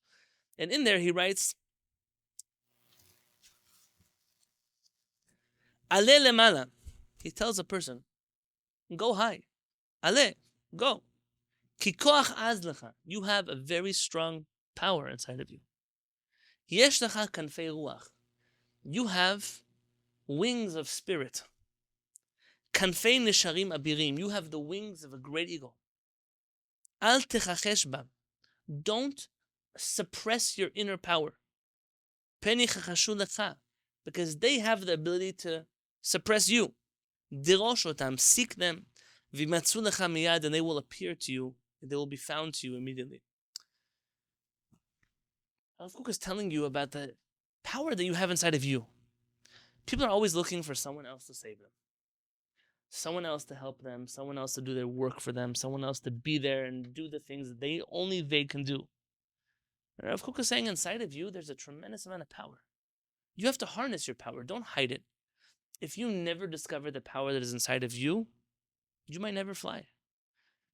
And in there he writes, Ale lemala. He tells a person, go high. Ale, go. Ki koach az lecha. You have a very strong power inside of you. Yesh lecha kanfei ruach. You have wings of spirit. Kanfei nesharim abirim. You have the wings of a great eagle. Al techachesh bam. Don't suppress your inner power. Peni chachashu lecha. Because they have the ability to suppress you. Dirosh otam, seek them, v'matzu lecha miyad, and they will appear to you, they will be found to you immediately. Rav Kook is telling you about the power that you have inside of you. People are always looking for someone else to save them, someone else to help them, someone else to do their work for them, someone else to be there and do the things that only they can do. Rav Kook is saying inside of you, there's a tremendous amount of power. You have to harness your power. Don't hide it. If you never discover the power that is inside of you, you might never fly.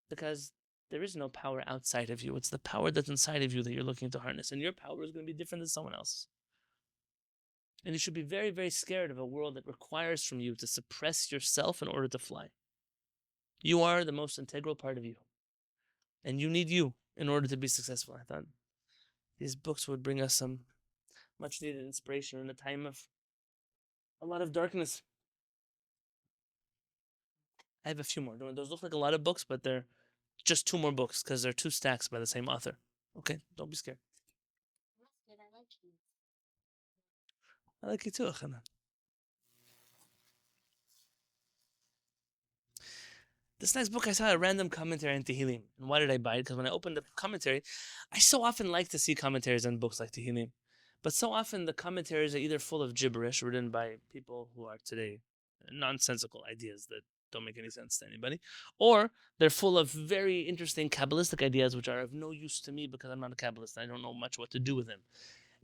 Because there is no power outside of you. It's the power that's inside of you that you're looking to harness. And your power is going to be different than someone else's. And you should be very, very scared of a world that requires from you to suppress yourself in order to fly. You are the most integral part of you. And you need you in order to be successful. I thought these books would bring us some much needed inspiration in a time of a lot of darkness. I have a few more. Those look like a lot of books, but they're just two more books because they're two stacks by the same author. Okay, don't be scared. I like you too, Achana. This next book, I saw a random commentary on Tehillim. And why did I buy it? Because when I opened the commentary, I so often like to see commentaries on books like Tehillim. But so often the commentaries are either full of gibberish written by people who are today nonsensical ideas that don't make any sense to anybody, or they're full of very interesting Kabbalistic ideas which are of no use to me because I'm not a Kabbalist and I don't know much what to do with them.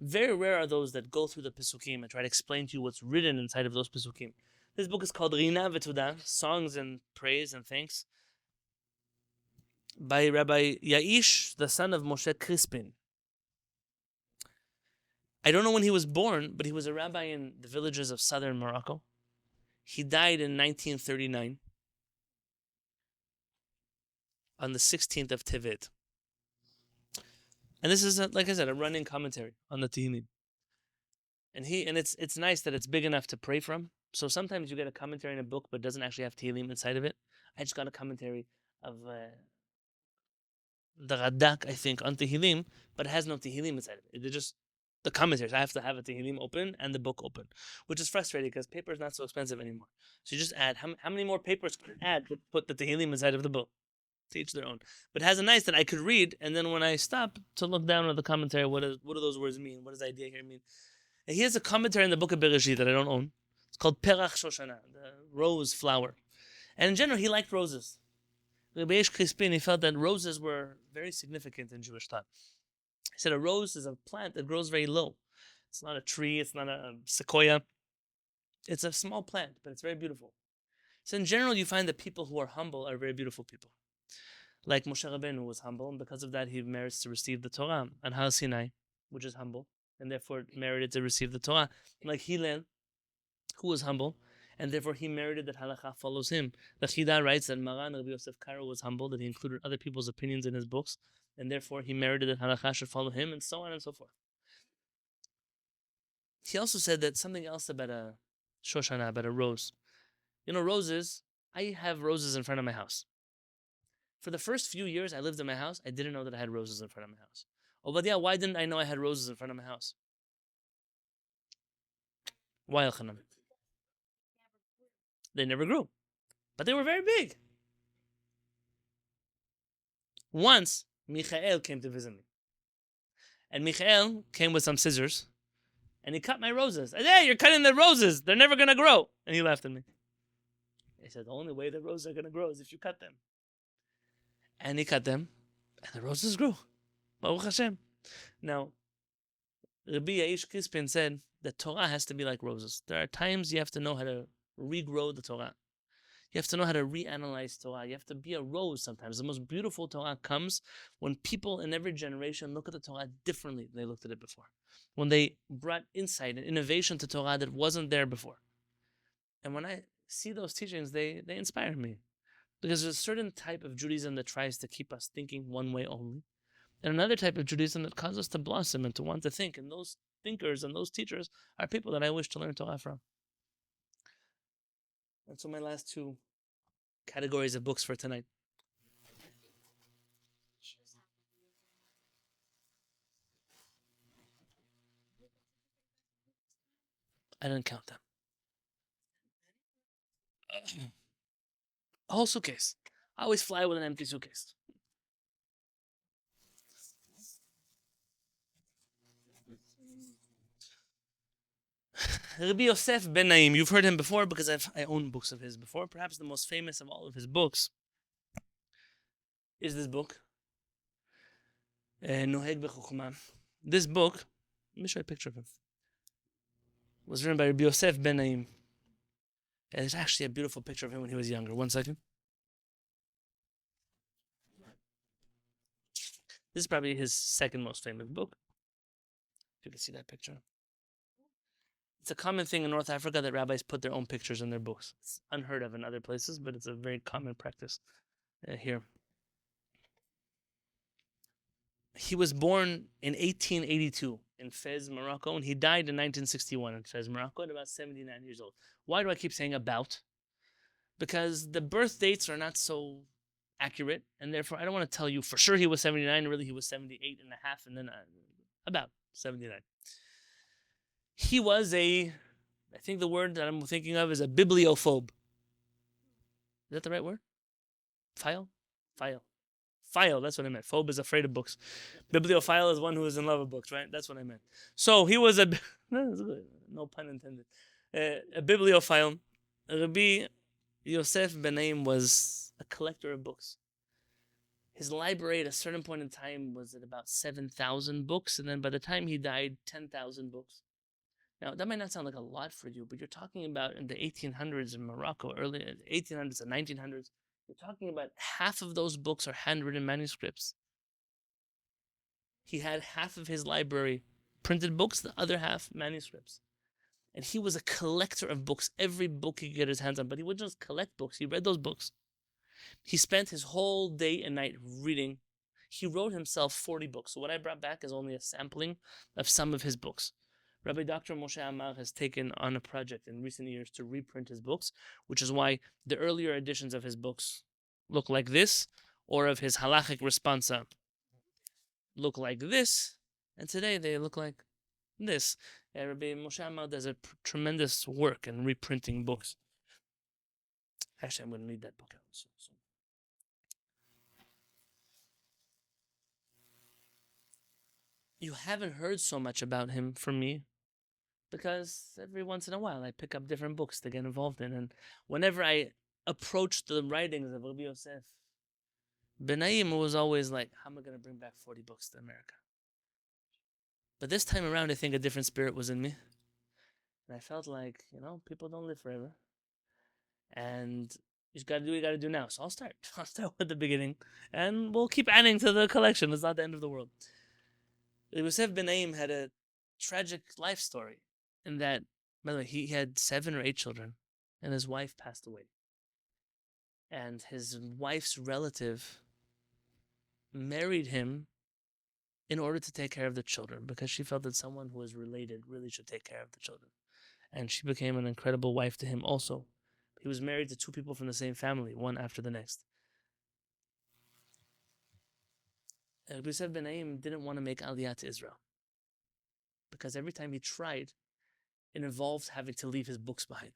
Very rare are those that go through the Pesukim and try to explain to you what's written inside of those Pesukim. This book is called Rina V'Tuda, Songs and Praise and Thanks, by Rabbi Yaish, the son of Moshe Crispin. I don't know when he was born, but he was a rabbi in the villages of southern Morocco. He died in 1939 on the 16th of Tevet. And this is, like I said, a running commentary on the Tehillim. And it's nice that it's big enough to pray from. So sometimes you get a commentary in a book, but doesn't actually have Tehillim inside of it. I just got a commentary of the Radak, I think, on Tehillim, but it has no Tehillim inside of it. It's just the commentaries. I have to have a Tehillim open and the book open, which is frustrating because paper is not so expensive anymore. So you just add, how many more papers can I add to put the Tehillim inside of the book? To each their own. But it has a nice that I could read, and then when I stop to look down at the commentary, what do those words mean? What does the idea here mean? And he has a commentary in the book of Bereshit that I don't own. It's called Perach Shoshana, the rose flower. And in general, he liked roses. Rabbi Yesh Crispin, he felt that roses were very significant in Jewish thought. He said a rose is a plant that grows very low. It's not a tree, it's not a sequoia. It's a small plant, but it's very beautiful. So in general, you find that people who are humble are very beautiful people. Like Moshe Rabbeinu was humble, and because of that, he merits to receive the Torah on Har Sinai, which is humble, and therefore merited to receive the Torah. Like Hillel, who was humble, and therefore he merited that halakha follows him. The Chida writes that Maran Rabbi Yosef Karo was humble, that he included other people's opinions in his books, and therefore he merited that halakha should follow him, and so on and so forth. He also said that something else about a Shoshana, about a rose. You know, roses, I have roses in front of my house. For the first few years I lived in my house, I didn't know that I had roses in front of my house. Oh, but yeah, why didn't I know I had roses in front of my house? Why, Elchanan? They never grew. But they were very big. Once, Michael came to visit me. And Michael came with some scissors, and he cut my roses. I said, hey, you're cutting the roses. They're never going to grow. And he laughed at me. He said, the only way the roses are going to grow is if you cut them. And he cut them, and the roses grew. Baruch Hashem. Now, Rabbi Yaish Crispin said that Torah has to be like roses. There are times you have to know how to regrow the Torah. You have to know how to reanalyze Torah. You have to be a rose sometimes. The most beautiful Torah comes when people in every generation look at the Torah differently than they looked at it before. When they brought insight and innovation to Torah that wasn't there before. And when I see those teachings, they inspire me. Because there's a certain type of Judaism that tries to keep us thinking one way only. And another type of Judaism that causes us to blossom and to want to think. And those thinkers and those teachers are people that I wish to learn Torah from. And so my last two categories of books for tonight. I didn't count them. A whole suitcase. I always fly with an empty suitcase. Rabbi Yosef Ben Naim, you've heard him before because I own books of his before. Perhaps the most famous of all of his books is this book, Noheg B'Chokhmah. This book, let me show you a picture of him, was written by Rabbi Yosef Ben Naim. And there's actually a beautiful picture of him when he was younger. One second. This is probably his second most famous book. If you can see that picture. It's a common thing in North Africa that rabbis put their own pictures in their books. It's unheard of in other places, but it's a very common practice here. He was born in 1882 in Fez, Morocco, and he died in 1961 in Fez, Morocco, at about 79 years old. Why do I keep saying about? Because the birth dates are not so accurate, and therefore I don't want to tell you for sure he was 79, really he was 78 and a half, and then about 79. He was I think the word that I'm thinking of is a bibliophobe. Is that the right word? File, that's what I meant. Phobe is afraid of books. Bibliophile is one who is in love with books, right? That's what I meant. So he was no pun intended, a bibliophile. Rabbi Yosef Ben Naim was a collector of books. His library at a certain point in time was at about 7,000 books, and then by the time he died, 10,000 books. Now, that might not sound like a lot for you, but you're talking about in the 1800s in Morocco, early 1800s and 1900s, you're talking about half of those books are handwritten manuscripts. He had half of his library printed books, the other half manuscripts. And he was a collector of books, every book he could get his hands on. But he wouldn't just collect books, he read those books. He spent his whole day and night reading. He wrote himself 40 books. So what I brought back is only a sampling of some of his books. Rabbi Dr. Moshe Amar has taken on a project in recent years to reprint his books, which is why the earlier editions of his books look like this, or of his halachic responsa look like this, and today they look like this. Rabbi Moshe Amar does a tremendous work in reprinting books. Actually, I'm going to read that book out. So. You haven't heard so much about him from me because every once in a while I pick up different books to get involved in. And whenever I approached the writings of Rabbi Yosef Benaim, it was always like, how am I going to bring back 40 books to America? But this time around, I think a different spirit was in me. And I felt like, people don't live forever. And you got to do what you got to do now. So I'll start. I'll start with the beginning. And we'll keep adding to the collection. It's not the end of the world. Yosef Benaim had a tragic life story in that, by the way, he had 7 or 8 children, and his wife passed away. And his wife's relative married him in order to take care of the children, because she felt that someone who was related really should take care of the children. And she became an incredible wife to him also. He was married to 2 people from the same family, one after the next. Yosef Benaim didn't want to make Aliyah to Israel, because every time he tried, it involved having to leave his books behind.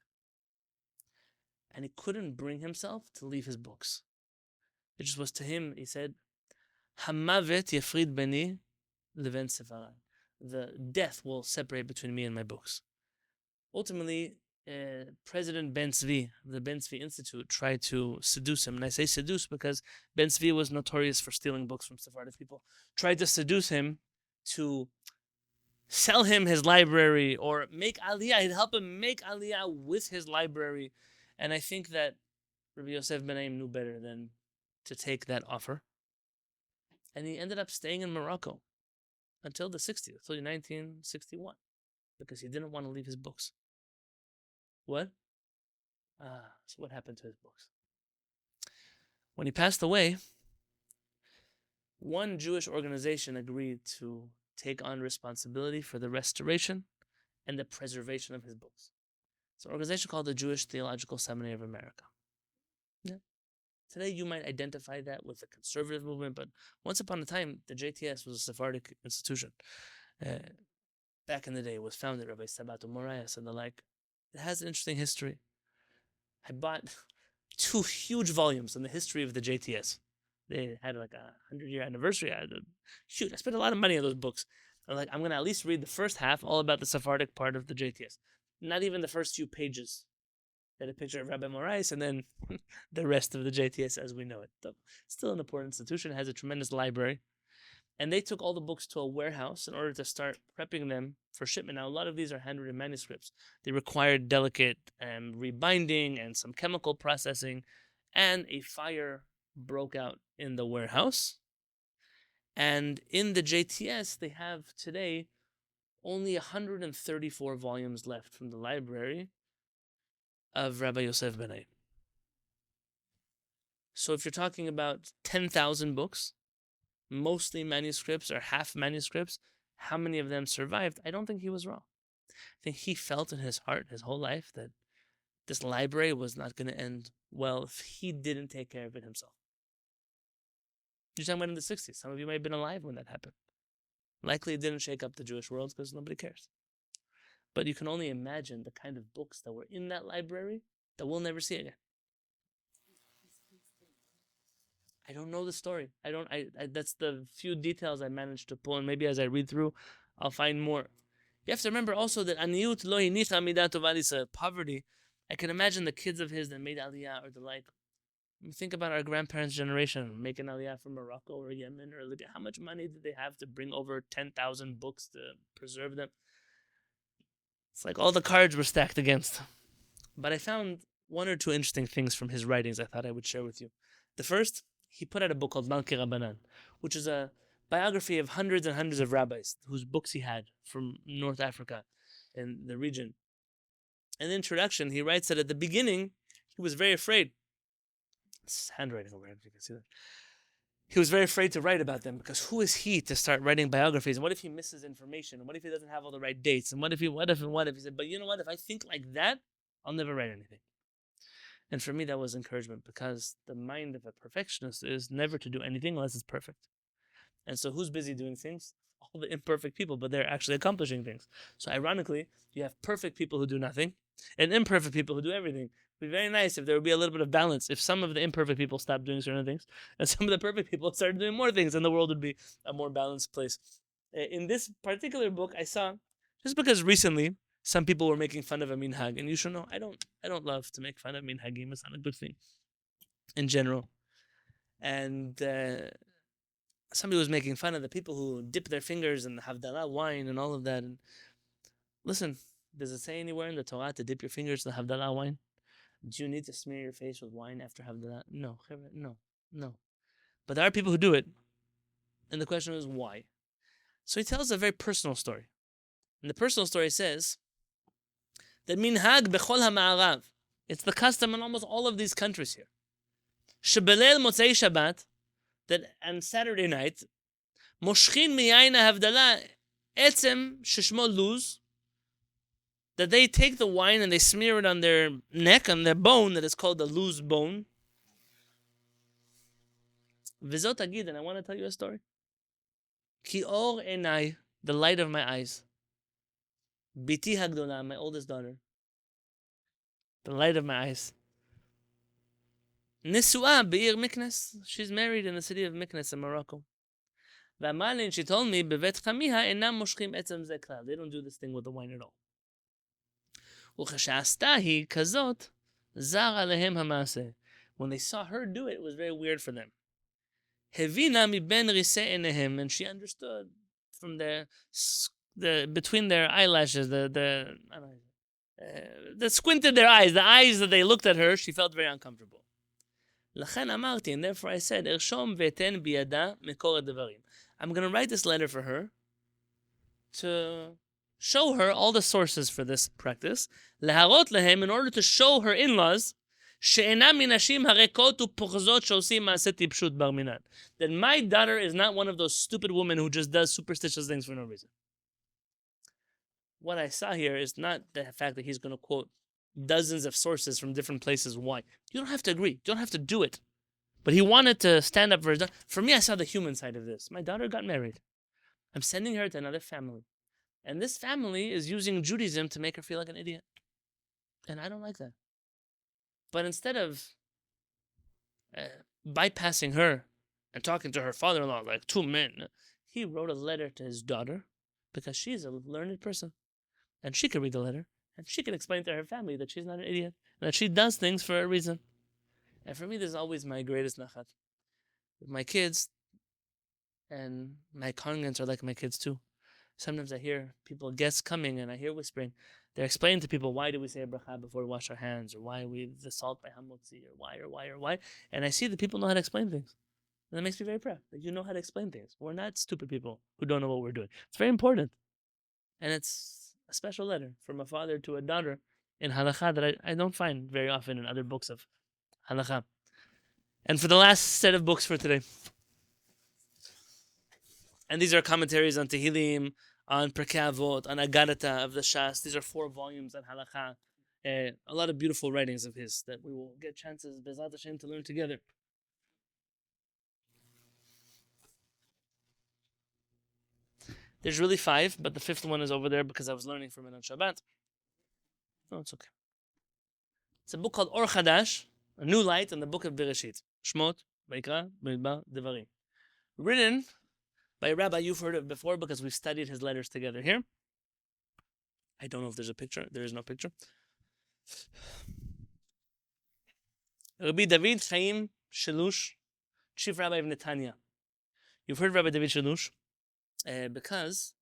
And he couldn't bring himself to leave his books. It just was to him, he said, Hamavet yafrid beni leven sefarai. The death will separate between me and my books. Ultimately, President Ben Zvi of the Ben Zvi Institute tried to seduce him. And I say seduce because Ben Zvi was notorious for stealing books from Sephardic people. Tried to seduce him to sell him his library or make Aliyah. He'd help him make Aliyah with his library. And I think that Rabbi Yosef Benaim knew better than to take that offer. And he ended up staying in Morocco until the 60s, until 1961, because he didn't want to leave his books. What? So what happened to his books? When he passed away, one Jewish organization agreed to take on responsibility for the restoration and the preservation of his books. It's an organization called the Jewish Theological Seminary of America. Yeah. Today you might identify that with the conservative movement, but once upon a time, the JTS was a Sephardic institution. Back in the day, it was founded Rabbi Sabato Morias and the like. It has an interesting history. I bought 2 huge volumes on the history of the JTS. They had like a 100-year anniversary. I spent a lot of money on those books. I'm going to at least read the first half, all about the Sephardic part of the JTS. Not even the first few pages. They had a picture of Rabbi Morais, and then the rest of the JTS as we know it. Still an important institution. It has a tremendous library. And they took all the books to a warehouse in order to start prepping them for shipment. Now, a lot of these are handwritten manuscripts. They required delicate rebinding and some chemical processing. And a fire broke out in the warehouse. And in the JTS, they have today only 134 volumes left from the library of Rabbi Yosef Benaim. So if you're talking about 10,000 books, mostly manuscripts or half manuscripts, how many of them survived? I don't think he was wrong. I think he felt in his heart, his whole life, that this library was not going to end well if he didn't take care of it himself. You're talking about in the 60s. Some of you might have been alive when that happened. Likely it didn't shake up the Jewish world because nobody cares. But you can only imagine the kind of books that were in that library that we'll never see again. I don't know the story. That's the few details I managed to pull, and maybe as I read through, I'll find more. You have to remember also that aniyut lo hinicha midat tova, poverty. I can imagine the kids of his that made Aliyah or the like. Think about our grandparents' generation making Aliyah from Morocco or Yemen or Libya. How much money did they have to bring over 10,000 books to preserve them? It's like all the cards were stacked against him. But I found one or two interesting things from his writings I thought I would share with you. The first, he put out a book called Malki Rabbanan, which is a biography of hundreds and hundreds of rabbis whose books he had from North Africa and the region. In the introduction, he writes that at the beginning, he was very afraid. It's handwriting over here, if you can see that. He was very afraid to write about them because who is he to start writing biographies? And what if he misses information? And what if he doesn't have all the right dates? And what if? He said, but you know what? If I think like that, I'll never write anything. And for me, that was encouragement because the mind of a perfectionist is never to do anything unless it's perfect. And so who's busy doing things? All the imperfect people, but they're actually accomplishing things. So ironically, you have perfect people who do nothing and imperfect people who do everything. It'd be very nice if there would be a little bit of balance. If some of the imperfect people stopped doing certain things and some of the perfect people started doing more things, then the world would be a more balanced place. In this particular book, I saw, just because recently some people were making fun of a minhag, and you should know, I don't love to make fun of minhagim. It's not a good thing in general. And somebody was making fun of the people who dip their fingers in the Havdalah wine and all of that. And listen, does it say anywhere in the Torah to dip your fingers in the Havdalah wine? Do you need to smear your face with wine after Havdalah? No. But there are people who do it. And the question is why? So he tells a very personal story. And the personal story says that minhag bechol ha'ma'arav. It's the custom in almost all of these countries here. Shebelel motzei Shabbat, that on Saturday night, moshchin miyayin havdalah etzem sheshmo luz, that they take the wine and they smear it on their neck, on their bone that is called the luz bone. V'zot agid, and I want to tell you a story. Ki or enai, the light of my eyes. Biti hagdola, my oldest daughter. The light of my eyes. Nesua be'ir Miknes. She's married in the city of Miknes in Morocco. V'amalin, she told me, bevet chamiha enam moshchim etzem ze klal. They don't do this thing with the wine at all. U'chasha'asta hi kazot, zar alehem ha'maseh. When they saw her do it, it was very weird for them. Hevina mi ben riseh enehem, and she understood from the between their eyelashes, the squinted their eyes, the eyes that they looked at her, she felt very uncomfortable. לכן אמרתי, and therefore I said, ארשום ואתן בידה מקור הדברים. I'm going to write this letter for her to show her all the sources for this practice, להראות להם, in order to show her in-laws, שאינם מנשים הריקות ופוחזות שעושים מעשה טיפשות בר מינן. That my daughter is not one of those stupid women who just does superstitious things for no reason. What I saw here is not the fact that he's going to quote dozens of sources from different places. Why? You don't have to agree. You don't have to do it. But he wanted to stand up for his daughter. For me, I saw the human side of this. My daughter got married. I'm sending her to another family. And this family is using Judaism to make her feel like an idiot. And I don't like that. But instead of bypassing her and talking to her father-in-law like two men, he wrote a letter to his daughter because she's a learned person. And she could read the letter. And she can explain to her family that she's not an idiot. And that she does things for a reason. And for me, this is always my greatest nachat. With my kids, and my congregants are like my kids too. Sometimes I hear guests coming, and I hear whispering. They're explaining to people, why do we say a bracha before we wash our hands? Or why we the salt by hamotzi? Or why? And I see that people know how to explain things. And that makes me very proud. That you know how to explain things. We're not stupid people who don't know what we're doing. It's very important. And it's a special letter from a father to a daughter in halakha that I don't find very often in other books of halakha. And for the last set of books for today, and these are commentaries on Tehillim, on Perkei Avot, on Agadata of the Shas. These are 4 volumes on halakha. A lot of beautiful writings of his that we will get chances, Bezat Hashem, to learn together. There's really 5, but the 5th one is over there because I was learning from it on Shabbat. No, it's okay. It's a book called Or Chadash, A New Light in the Book of Bereshit. Shmot, Vayikra, Bamidbar, Devarim. Written by a rabbi you've heard of before because we've studied his letters together here. I don't know if there's a picture. There is no picture. Rabbi David Chaim Shelush, Chief Rabbi of Netanya. You've heard Rabbi David Shelush because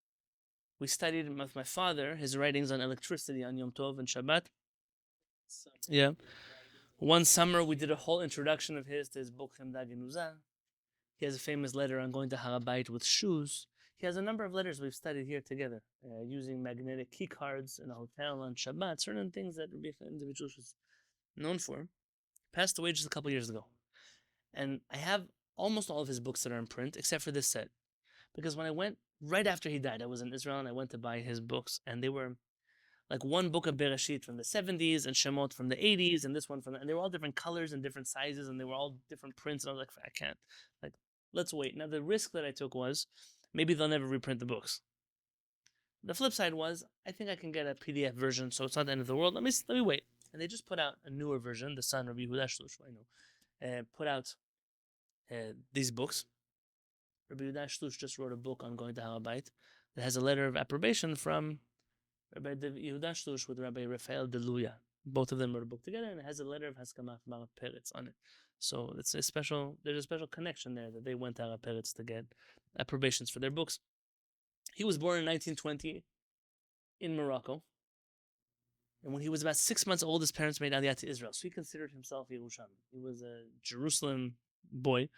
We studied with my father his writings on electricity on Yom Tov and Shabbat. Yeah. One summer we did a whole introduction of his to his book Chemda Genuza. He has a famous letter on going to Har HaBayit with shoes. He has a number of letters we've studied here together, using magnetic key cards in a hotel on Shabbat, certain things that Rabbi Yonatan Halevy was known for. Passed away just a couple years ago. And I have almost all of his books that are in print, except for this set. Because when I went, right after he died, I was in Israel and I went to buy his books, and they were like one book of Bereshit from the 70s and Shemot from the 80s, and this one from and they were all different colors and different sizes, and they were all different prints, and I was like, I can't. Like, let's wait. Now, the risk that I took was maybe they'll never reprint the books. The flip side was, I think I can get a PDF version, so it's not the end of the world. Let me wait. And they just put out a newer version. The son, Rabbi Yehuda Shlush, I know, put out these books. Rabbi Yehuda Shlush just wrote a book on going to Har HaBayit that has a letter of approbation from Rabbi Yehuda Shlush with Rabbi Raphael Deluya. Both of them wrote a book together, and it has a letter of Haskama from Har HaPeretz on it. So it's a special. There's a special connection there that they went to Har HaPeretz to get approbations for their books. He was born in 1920 in Morocco, and when he was about 6 months old, his parents made Aliyah to Israel. So he considered himself Yerushalmi. He was a Jerusalem boy.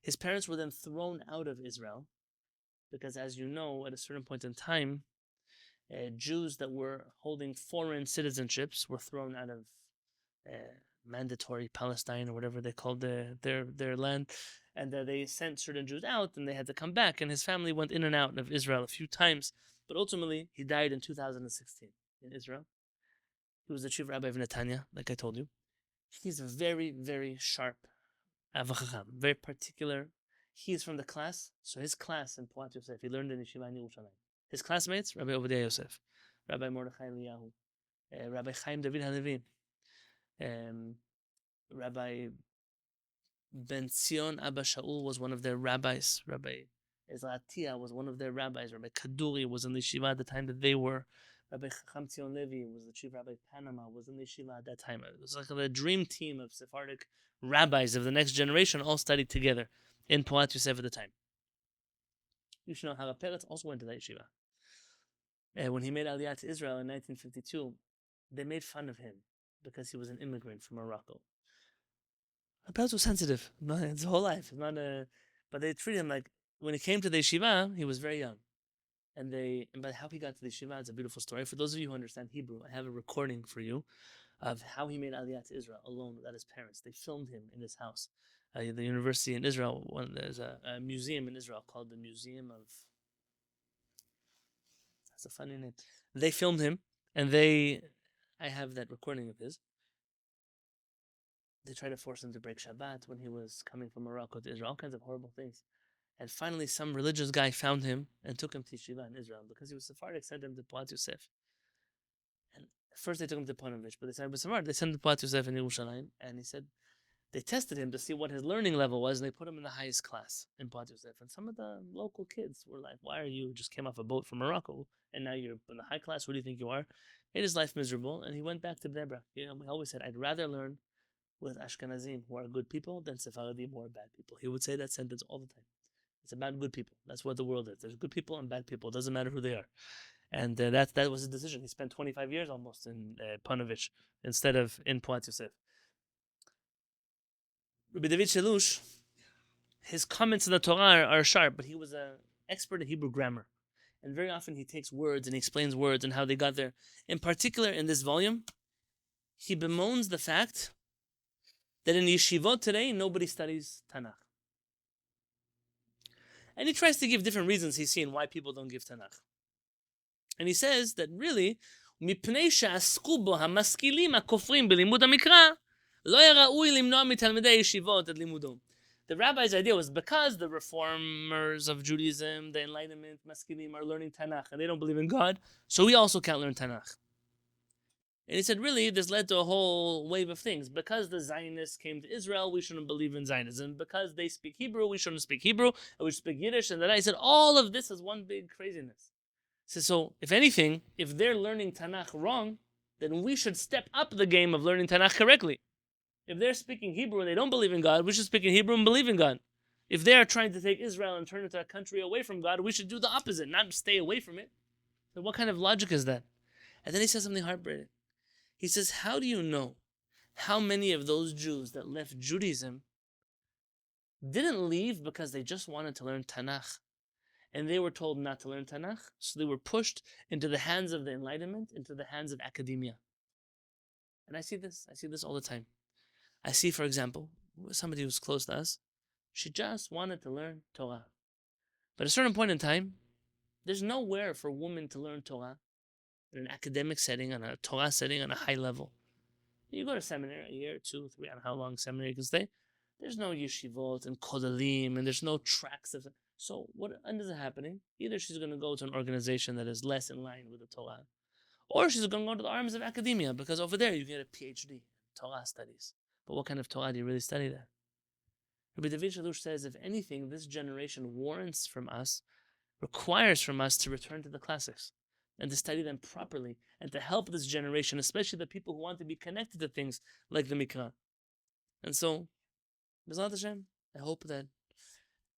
His parents were then thrown out of Israel because, as you know, at a certain point in time, Jews that were holding foreign citizenships were thrown out of mandatory Palestine, or whatever they called their land, and they sent certain Jews out, and they had to come back, and his family went in and out of Israel a few times, but ultimately he died in 2016 in Israel. He was the chief rabbi of Netanya, like I told you. He's very, very sharp, very particular. He's from the class, so his class in Puat Yosef, he learned in Yeshiva in Yerushalayim. His classmates, Rabbi Obadiah Yosef, Rabbi Mordechai Eliyahu, Rabbi Chaim David Halevy, Rabbi Ben Zion Abba Shaul was one of their rabbis. Rabbi Ezra Atiyah was one of their rabbis. Rabbi Kaduri was in the yeshiva at the time that they were. Rabbi Chacham Tzion Levi was the chief rabbi of Panama, was in the yeshiva at that time. It was like the dream team of Sephardic rabbis of the next generation, all studied together in Puat Yosef at the time. You should know Har HaPeretz also went to that yeshiva. When he made Aliyah to Israel in 1952, they made fun of him because he was an immigrant from Morocco. Har HaPeretz was sensitive his whole life. But they treated him like, when he came to the yeshiva, he was very young. And by how he got to the yeshiva, it's a beautiful story. For those of you who understand Hebrew, I have a recording for you of how he made Aliyah to Israel alone without his parents. They filmed him in his house. The university in Israel, there's a museum in Israel called the Museum of... That's a funny name. They filmed him, and I have that recording of his. They tried to force him to break Shabbat when he was coming from Morocco to Israel, all kinds of horrible things. And finally, some religious guy found him and took him to Yeshiva in Israel because he was Sephardic, sent him to Puat Yosef. And first they took him to Ponevezh, but they said, they sent him to Puat Yosef in Yerushalayim, and he said, they tested him to see what his learning level was, and they put him in the highest class in Puat Yosef. And some of the local kids were like, why are you just came off a boat from Morocco, and now you're in the high class? What do you think you are? Made his life miserable, and he went back to Bnei Brak. He always said, I'd rather learn with Ashkenazim, who are good people, than Sephardim, who are bad people. He would say that sentence all the time. It's about good people. That's what the world is. There's good people and bad people. It doesn't matter who they are. And that was his decision. He spent 25 years almost in Ponevezh instead of in Puat Yosef. Rabbi David Shelush, his comments in the Torah are sharp, but he was an expert in Hebrew grammar. And very often he takes words and he explains words and how they got there. In particular, in this volume, he bemoans the fact that in yeshivot today, nobody studies Tanakh. And he tries to give different reasons he's seen why people don't give Tanakh. And he says that really, מפני שעסקו בו המשכילים הכופרים בלימוד המקרא, לא היה ראוי למנוע מתלמידי ישיבות את לימודו. The rabbi's idea was because the reformers of Judaism, the Enlightenment, Maskilim, are learning Tanakh and they don't believe in God, so we also can't learn Tanakh. And he said, really, this led to a whole wave of things. Because the Zionists came to Israel, we shouldn't believe in Zionism. Because they speak Hebrew, we shouldn't speak Hebrew, and we should speak Yiddish. And then I said, all of this is one big craziness. He said, so, if anything, if they're learning Tanakh wrong, then we should step up the game of learning Tanakh correctly. If they're speaking Hebrew and they don't believe in God, we should speak in Hebrew and believe in God. If they are trying to take Israel and turn it into a country away from God, we should do the opposite, not stay away from it. So what kind of logic is that? And then he says something heartbreaking. He says, how do you know how many of those Jews that left Judaism didn't leave because they just wanted to learn Tanakh and they were told not to learn Tanakh, so they were pushed into the hands of the Enlightenment, into the hands of academia. And I see this all the time. I see, for example, somebody who's close to us, she just wanted to learn Torah. But at a certain point in time, there's nowhere for women to learn Torah in an academic setting, on a Torah setting, on a high level. You go to seminary a year, 2, 3, I don't know how long seminary you can stay. There's no yeshivot and kodalim, and there's no tracks. So what ends up happening? Either she's going to go to an organization that is less in line with the Torah, or she's going to go to the arms of academia, because over there you get a PhD in Torah studies. But what kind of Torah do you really study there? Rabbi David Shalush says, if anything, this generation warrants from us, requires from us to return to the classics and to study them properly and to help this generation, especially the people who want to be connected to things like the Mikra. And so, B'ezrat Hashem, I hope that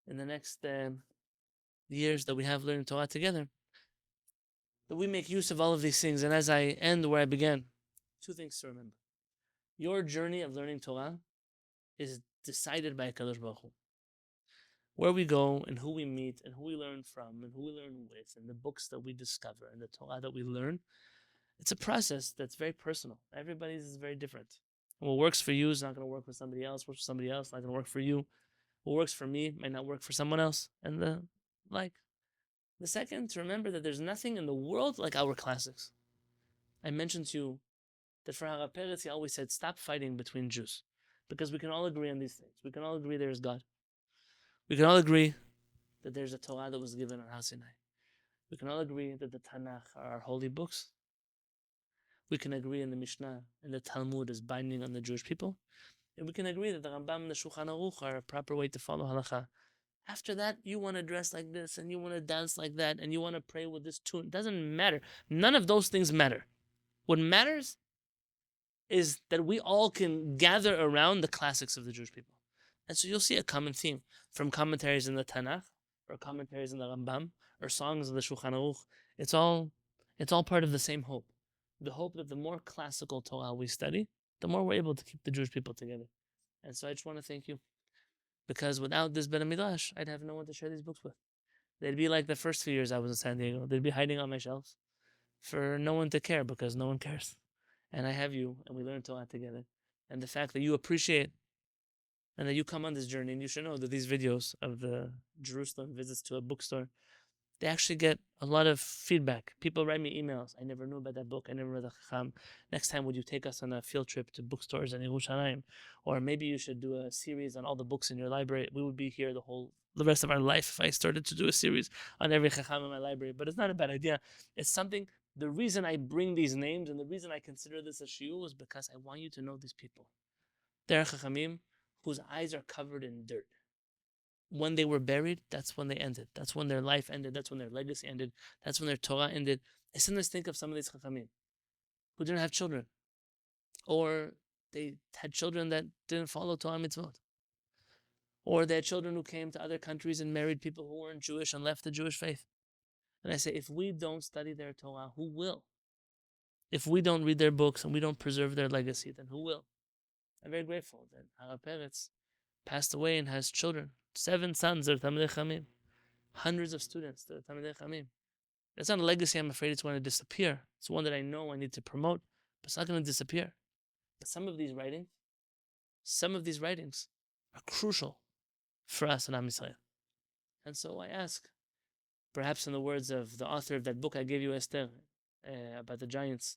in the next years that we have learning Torah together, that we make use of all of these things. And as I end where I began, 2 things to remember. Your journey of learning Torah is decided by HaKadosh Baruch Hu. Where we go and who we meet and who we learn from and who we learn with and the books that we discover and the Torah that we learn, it's a process that's very personal. Everybody's is very different. And what works for you is not going to work for somebody else, works for somebody else, not going to work for you. What works for me might not work for someone else. And the second, to remember that there's nothing in the world like our classics. I mentioned to you that for Harav Peretz, he always said, stop fighting between Jews. Because we can all agree on these things. We can all agree there is God. We can all agree that there's a Torah that was given on HaSinai. We can all agree that the Tanakh are our holy books. We can agree in the Mishnah and the Talmud is binding on the Jewish people. And we can agree that the Rambam and the Shulchan Aruch are a proper way to follow halacha. After that, you want to dress like this and you want to dance like that and you want to pray with this tune. It doesn't matter. None of those things matter. What matters is that we all can gather around the classics of the Jewish people. And so you'll see a common theme from commentaries in the Tanakh or commentaries in the Rambam or songs of the Shulchan Aruch. It's all part of the same hope. The hope that the more classical Torah we study, the more we're able to keep the Jewish people together. And so I just want to thank you. Because without this Bet Midrash, I'd have no one to share these books with. They'd be like the first few years I was in San Diego. They'd be hiding on my shelves for no one to care because no one cares. And I have you, and we learn Torah together. And the fact that you appreciate and that you come on this journey, and you should know that these videos of the Jerusalem visits to a bookstore, they actually get a lot of feedback. People write me emails. I never knew about that book. I never read the Chacham. Next time, would you take us on a field trip to bookstores in HaShamayim? Or maybe you should do a series on all the books in your library. We would be here the rest of our life if I started to do a series on every Chacham in my library. But it's not a bad idea. It's something, the reason I bring these names and the reason I consider this a shiur is because I want you to know these people. There are Chachamim whose eyes are covered in dirt. When they were buried, that's when they ended. That's when their life ended. That's when their legacy ended. That's when their Torah ended. I sometimes think of some of these Chachamim who didn't have children. Or they had children that didn't follow Torah mitzvot. Or they had children who came to other countries and married people who weren't Jewish and left the Jewish faith. And I say, if we don't study their Torah, who will? If we don't read their books and we don't preserve their legacy, then who will? I'm very grateful that Harav Peretz passed away and has children. 7 sons that are Talmidei Chamim. Hundreds of students that are Talmidei Chamim. That's not a legacy I'm afraid it's going to disappear. It's one that I know I need to promote, but it's not going to disappear. But some of these writings are crucial for us in Am Yisrael. And so I ask, perhaps in the words of the author of that book I gave you, Esther, about the giants,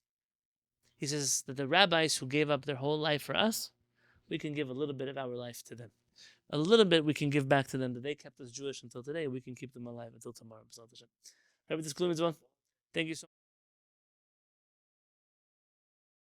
he says that the rabbis who gave up their whole life for us, we can give a little bit of our life to them. A little bit we can give back to them that they kept us Jewish until today. We can keep them alive until tomorrow. Thank you so much.